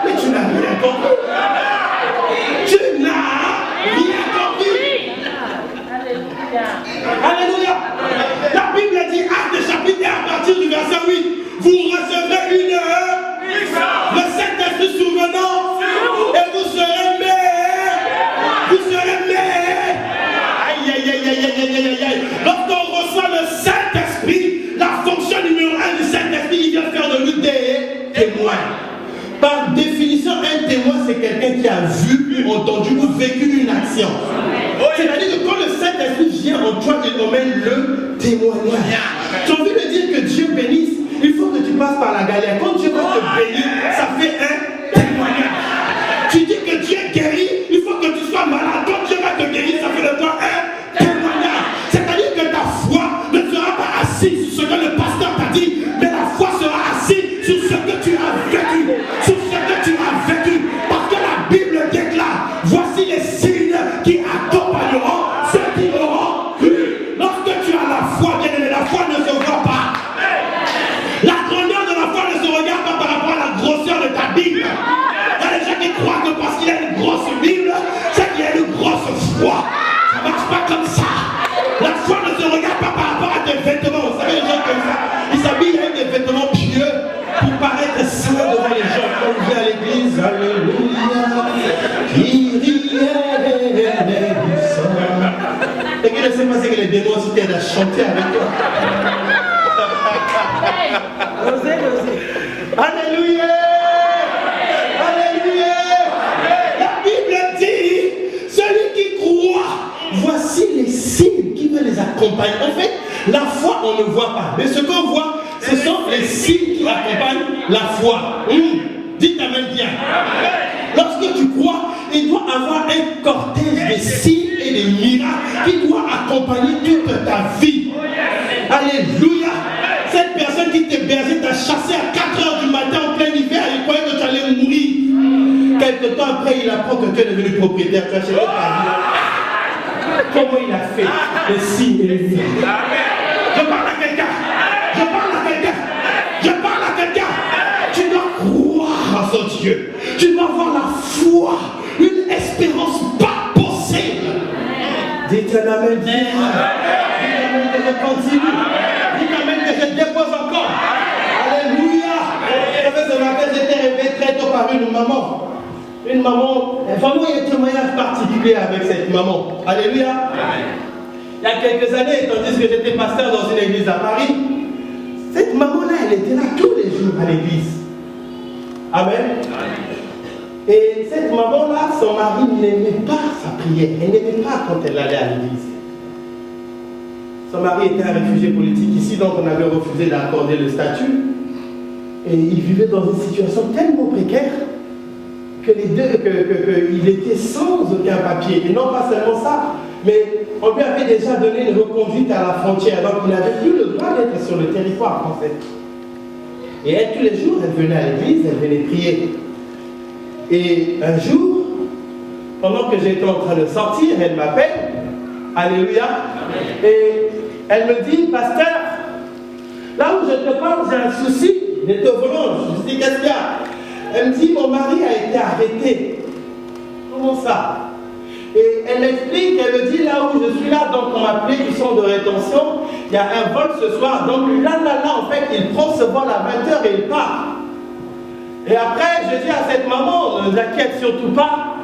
mais tu n'as rien compris. Tu n'as rien compris. Alléluia. La Bible dit, Actes chapitre 1 à partir du verset 8, vous recevrez une le Saint-Esprit souvenant et vous serez mères. Vous serez mères. Aïe, aïe, aïe, aïe, aïe, aïe, aïe. Lorsqu'on reçoit le Saint-Esprit, la fonction numéro 1 du Saint-Esprit, il vient faire de nous des témoins. Par définition, un témoin, c'est quelqu'un qui a vu, entendu ou vécu une action. C'est-à-dire que quand le Saint-Esprit vient en toi, il emmène le témoignage. Tu as envie de dire que Dieu bénisse, il faut que tu passes par la galère. Quand Dieu va te bénir, ça fait un témoignage. Tu dis que Dieu guérit, il faut que tu sois malade. Quand Dieu va te guérir, ça fait de toi un témoignage. C'est-à-dire que ta foi ne sera pas assise sur ce que le pasteur t'a dit, mais la foi sera assise sur ce que tu as vécu. Sur ce que tu as vécu. Parce que la Bible déclare, voici les signes qui accompagneront ceux qui auront cru. Lorsque tu as la foi, bien aimé, la foi ne se voit pas. La grandeur de la foi ne chanter avec toi. Alléluia. Alléluia. La Bible dit, celui qui croit, voici les signes qui veulent les accompagner. En fait, la foi, on ne voit pas. Mais ce qu'on voit, ce sont les signes qui accompagnent la foi. Dites amen bien. Lorsque tu crois, il doit avoir un cortège de signes et de miracles qui doit accompagner toute ta vie. Alléluia. Cette personne qui t'est bergé t'a chassé à 4 h du matin en plein hiver, il croyait que tu allais mourir. Quelque temps après, il apprend que tu es devenu propriétaire. Tu as acheté ta vie. Comment il a fait les signes et les miracles? Je parle à quelqu'un. Je parle à quelqu'un. Je parle à quelqu'un. Tu dois croire à son Dieu. Tu dois avoir la foi, une espérance pas possible. Dites un amen. Dites amen que je continue. Dites amen que je dépose encore. Alléluia. Ce matin, j'étais réveillé très tôt par une maman. Une maman, vraiment il y a un témoignage particulier avec cette maman. Alléluia. Il y a quelques années, tandis que j'étais pasteur dans une église à Paris, cette maman-là, elle était là tous les jours à l'église. Amen. Et cette maman-là, son mari n'aimait pas sa prière. Elle n'aimait pas quand elle allait à l'église. Son mari était un réfugié politique ici, donc on avait refusé d'accorder le statut. Et il vivait dans une situation tellement précaire que les deux, qu'il était sans aucun papier. Et non pas seulement ça, mais on lui avait déjà donné une reconduite à la frontière. Donc il n'avait plus le droit d'être sur le territoire français. Et elle, tous les jours, elle venait à l'église, elle venait prier. Et un jour, pendant que j'étais en train de sortir, elle m'appelle. Alléluia. Et elle me dit, pasteur, là où je te parle, j'ai un souci. J'étais au volant. Je me dis, qu'est-ce qu'il y a? Elle me dit, mon mari a été arrêté. Comment ça? Et elle m'explique, elle me dit, là où je suis là, donc on m'a appelé du centre de rétention, il y a un vol ce soir. Donc là, en fait, il prend ce vol à 20 h et il part. Et après, je dis à cette maman, ne t'inquiète surtout pas,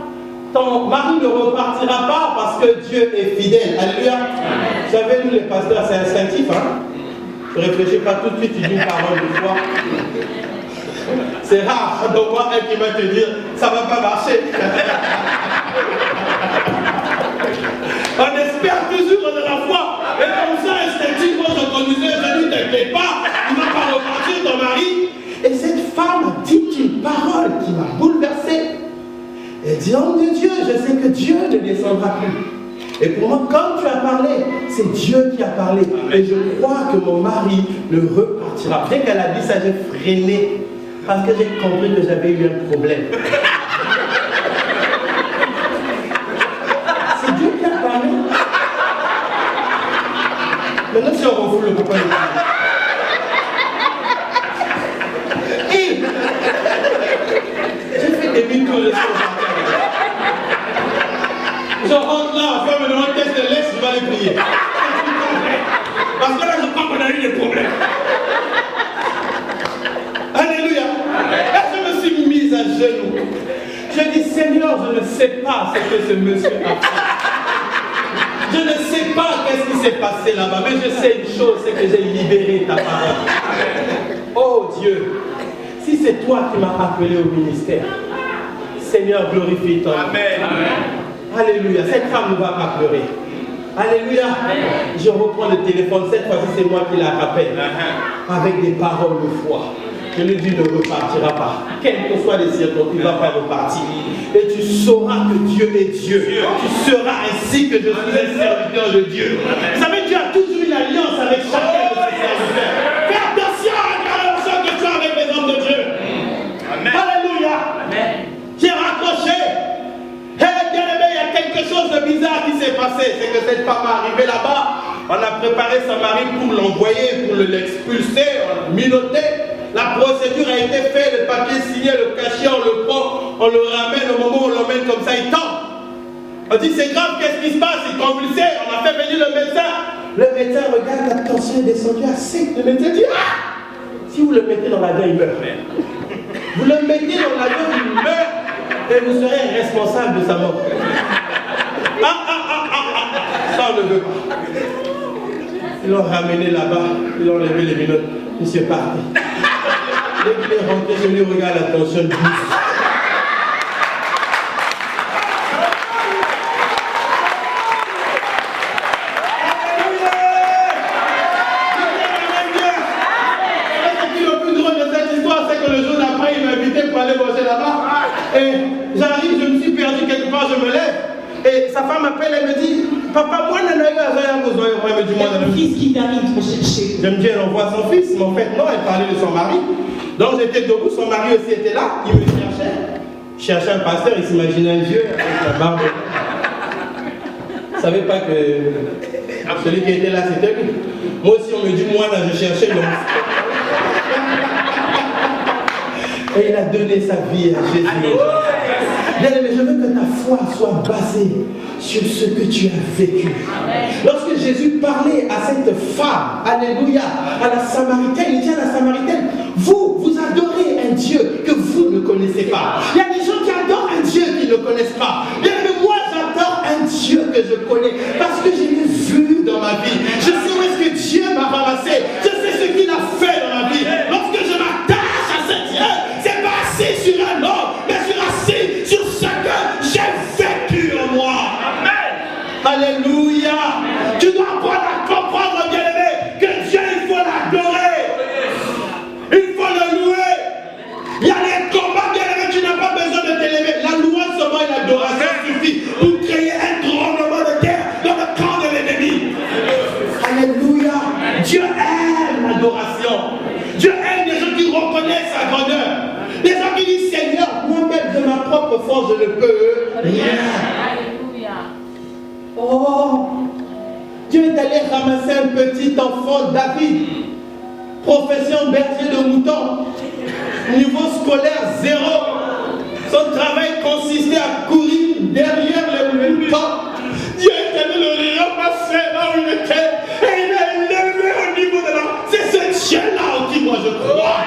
ton mari ne repartira pas parce que Dieu est fidèle. Alléluia. Vous savez, nous les pasteurs, c'est instinctif. Ne réfléchis pas tout de suite, tu dis une parole de foi. C'est rare de voir un qui va te dire, ça ne va pas marcher. On espère toujours de la foi. Et comme ça, instinctivement, je conduisais, je dis, t'inquiète pas, il ne va pas repartir ton mari. Et cette femme dit une parole qui m'a bouleversé. Elle dit, homme de Dieu, je sais que Dieu ne descendra plus. Et pour moi, comme tu as parlé, c'est Dieu qui a parlé. Et je crois que mon mari ne repartira. Dès qu'elle a dit ça, j'ai freiné. Parce que j'ai compris que j'avais eu un problème. C'est Dieu qui a parlé. Maintenant, si on refoule le copain de Dieu. Et j'ai fait des demi-tours de ce je rentre là, on fait un test de l'Est, je vais aller prier. Parce que là, je crois qu'on a eu des problèmes. Alléluia. Et je me suis mise à genoux. Je dis, Seigneur, je ne sais pas ce que ce monsieur a fait. Je ne sais pas qu'est-ce qui s'est passé là-bas, mais je sais une chose, c'est que j'ai libéré ta parole. Oh Dieu, si c'est toi qui m'as appelé au ministère, Seigneur, glorifie ton nom. Amen. Alléluia. Cette femme ne va pas pleurer. Alléluia. Je reprends le téléphone. Cette fois-ci, c'est moi qui la rappelle. Avec des paroles de foi. Je lui dis, ne repartira pas. Quelles que soient les circonstances, il ne va pas repartir. Et tu sauras que Dieu est Dieu. Tu seras ainsi que je suis un serviteur de Dieu. Vous savez, Dieu a toujours une alliance avec chacun de ses serviteurs. Fais attention à la relation que tu as avec les hommes de Dieu. Amen. Alléluia. Amen. J'ai raccroché. Il y a quelque chose de bizarre qui s'est passé. C'est que cette femme est arrivée là-bas. On a préparé son mari pour l'envoyer, pour l'expulser, on minotait. La procédure a été faite, le papier signé, le cachet, on le prend, on le ramène. Au moment où on l'emmène comme ça, il tombe. On dit c'est grave, qu'est-ce qui se passe? Il convulsait, on a fait venir le médecin. Le médecin regarde, la tension est descendue à 5. Le médecin dit ah! Si vous le mettez dans l'avion, il meurt. Vous le mettez dans l'avion, il meurt. Et vous serez responsable de sa mort. Ça, on ne veut pas. Ils l'ont ramené là-bas, ils l'ont levé les minottes. Monsieur est parti. Dès qu'il est rentré, je lui regarde l'attention du Et j'arrive, je me suis perdu quelque part, je me lève. Et sa femme m'appelle, elle me dit, papa, moi, je me dis, mon fils qui t'arrive me chercher. Je me dis, elle envoie son fils, mais en fait, non, elle parlait de son mari. Donc j'étais debout, son mari aussi était là, il me cherchait. Je cherchais un pasteur, il s'imaginait un vieux avec la barbe. Je ne savais pas que celui qui était là, c'était lui. Moi aussi, on me dit, moi, là, je cherchais l'homme. Et il a donné sa vie à Jésus. Bien-aimé, je veux que ta foi soit basée sur ce que tu as vécu. Lorsque Jésus parlait à cette femme, alléluia, à la Samaritaine, il dit à la Samaritaine, vous adorez un Dieu que vous ne connaissez pas. Il y a des gens qui adorent un Dieu qu'ils ne connaissent pas. Bien-aimé, moi j'adore un Dieu que je connais parce que je l'ai vu dans ma vie. Je sais où est-ce que Dieu m'a ramassé. Je sais ce qu'il a fait dans ma vie. Lorsque je m'attache à ce Dieu, c'est pas assis sur un homme, mais je suis assis sur ce que j'ai vécu en moi. Amen. Alléluia. Tu dois apprendre à comprendre, bien-aimé, que Dieu, il faut l'adorer. Il faut le louer. Il y a des combats, bien-aimé, tu n'as pas besoin de t'élever. La louange seulement et l'adoration suffit pour créer un tremblement de terre dans le camp de l'ennemi. Alléluia. Dieu aime l'adoration. Dieu aime des gens qui reconnaissent sa grandeur. Des gens qui disent, Seigneur, moi-même de ma propre force, je ne peux rien. Alléluia. Oh, Dieu est allé ramasser un petit enfant, David, profession berger de moutons, niveau scolaire zéro. Son travail consistait à courir derrière les moutons. Dieu est allé le ramasser là où il était et il l'a élevé au niveau de là. C'est ce Dieu-là en qui moi je crois.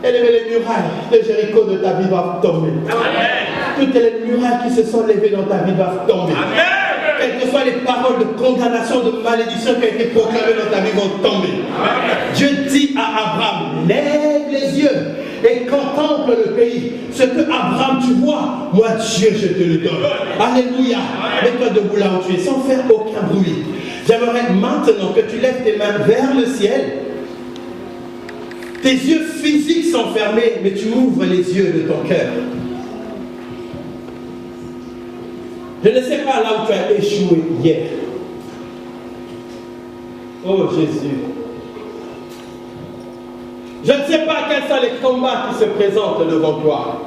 Et les murailles de Jéricho de ta vie doivent tomber. Amen. Toutes les murailles qui se sont levées dans ta vie doivent tomber. Amen. Quelles que soient les paroles de condamnation, de malédiction qui ont été proclamées dans ta vie vont tomber. Amen. Dieu dit à Abraham, lève les yeux et contemple le pays. Ce que Abraham tu vois, moi Dieu je te le donne. Alléluia. Mets-toi debout là où tu es sans faire aucun bruit. J'aimerais maintenant que tu lèves tes mains vers le ciel. Tes yeux physiques sont fermés, mais tu ouvres les yeux de ton cœur. Je ne sais pas là où tu as échoué hier. Oh Jésus. Je ne sais pas quels sont les combats qui se présentent devant toi.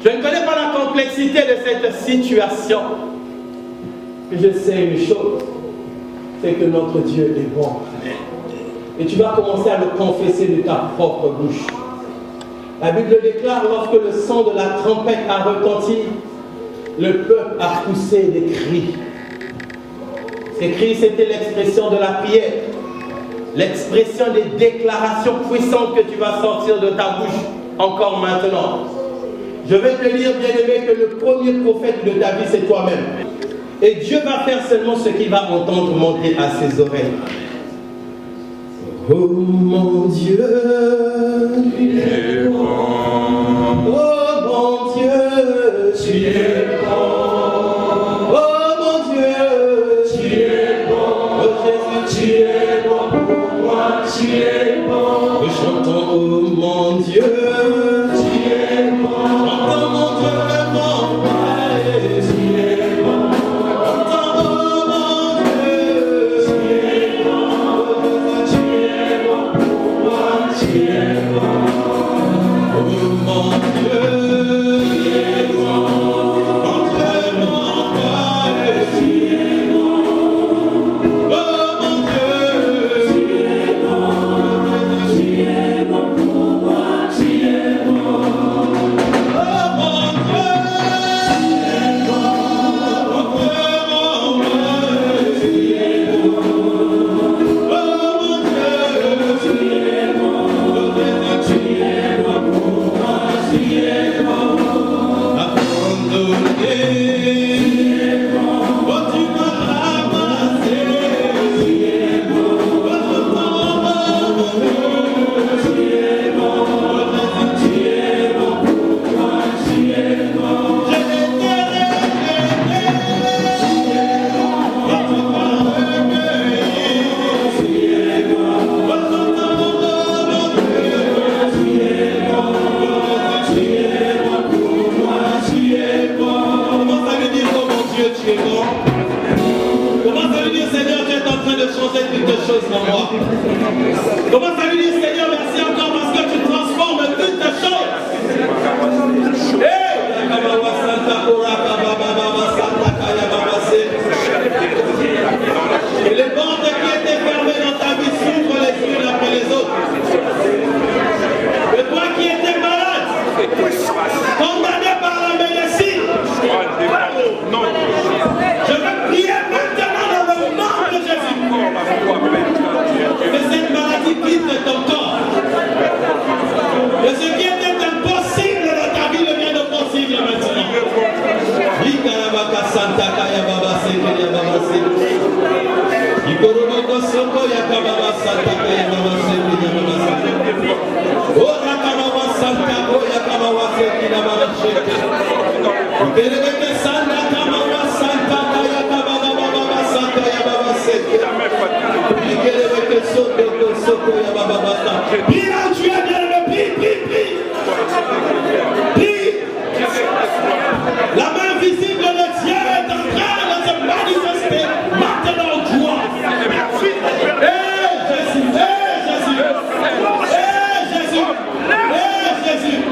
Je ne connais pas la complexité de cette situation. Mais je sais une chose, c'est que notre Dieu est bon. Et tu vas commencer à le confesser de ta propre bouche. La Bible déclare, lorsque le son de la trompette a retenti, le peuple a poussé des cris. Ces cris, c'était l'expression de la prière, l'expression des déclarations puissantes que tu vas sortir de ta bouche encore maintenant. Je vais te dire, bien-aimé, que le premier prophète de ta vie, c'est toi-même. Et Dieu va faire seulement ce qu'il va entendre monter à ses oreilles. Oh mon Dieu, tu es bon. Oh mon Dieu, tu es bon. Oh mon Dieu, tu es bon. Oh Jésus, tu es bon pour moi, tu es bon. Nous chantons, oh mon Dieu, tu es bon. Chantons mon Dieu, vraiment, tu es bon. Yeah. La main visible de Dieu est en train de se manifester maintenant en joie. Jésus, Jésus, Jésus, Jésus, Jésus.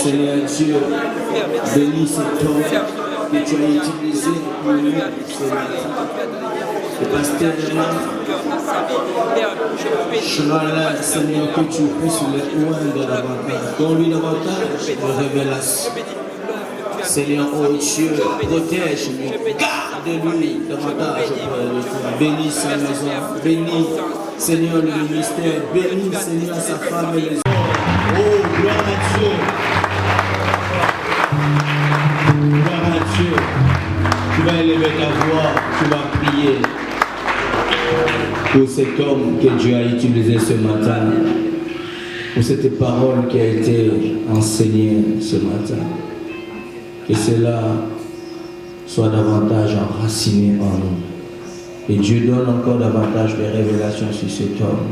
Seigneur Dieu, bénis cet homme que tu as utilisé pour nous ce matin. Le pasteur Shrala, Seigneur, que tu puisses le oindre davantage, donne-lui davantage de révélation. Seigneur, oh Dieu, protège-lui, garde-lui davantage auprès de toi. Bénis sa maison, bénis, Seigneur, le ministère, bénis, Seigneur, sa femme et les hommes. Oh, gloire à Dieu. Gloire à Dieu. Tu vas élever ta voix, tu vas prier pour cet homme que Dieu a utilisé ce matin, pour cette parole qui a été enseignée ce matin. Que cela soit davantage enraciné en nous. Et Dieu donne encore davantage de révélations sur cet homme.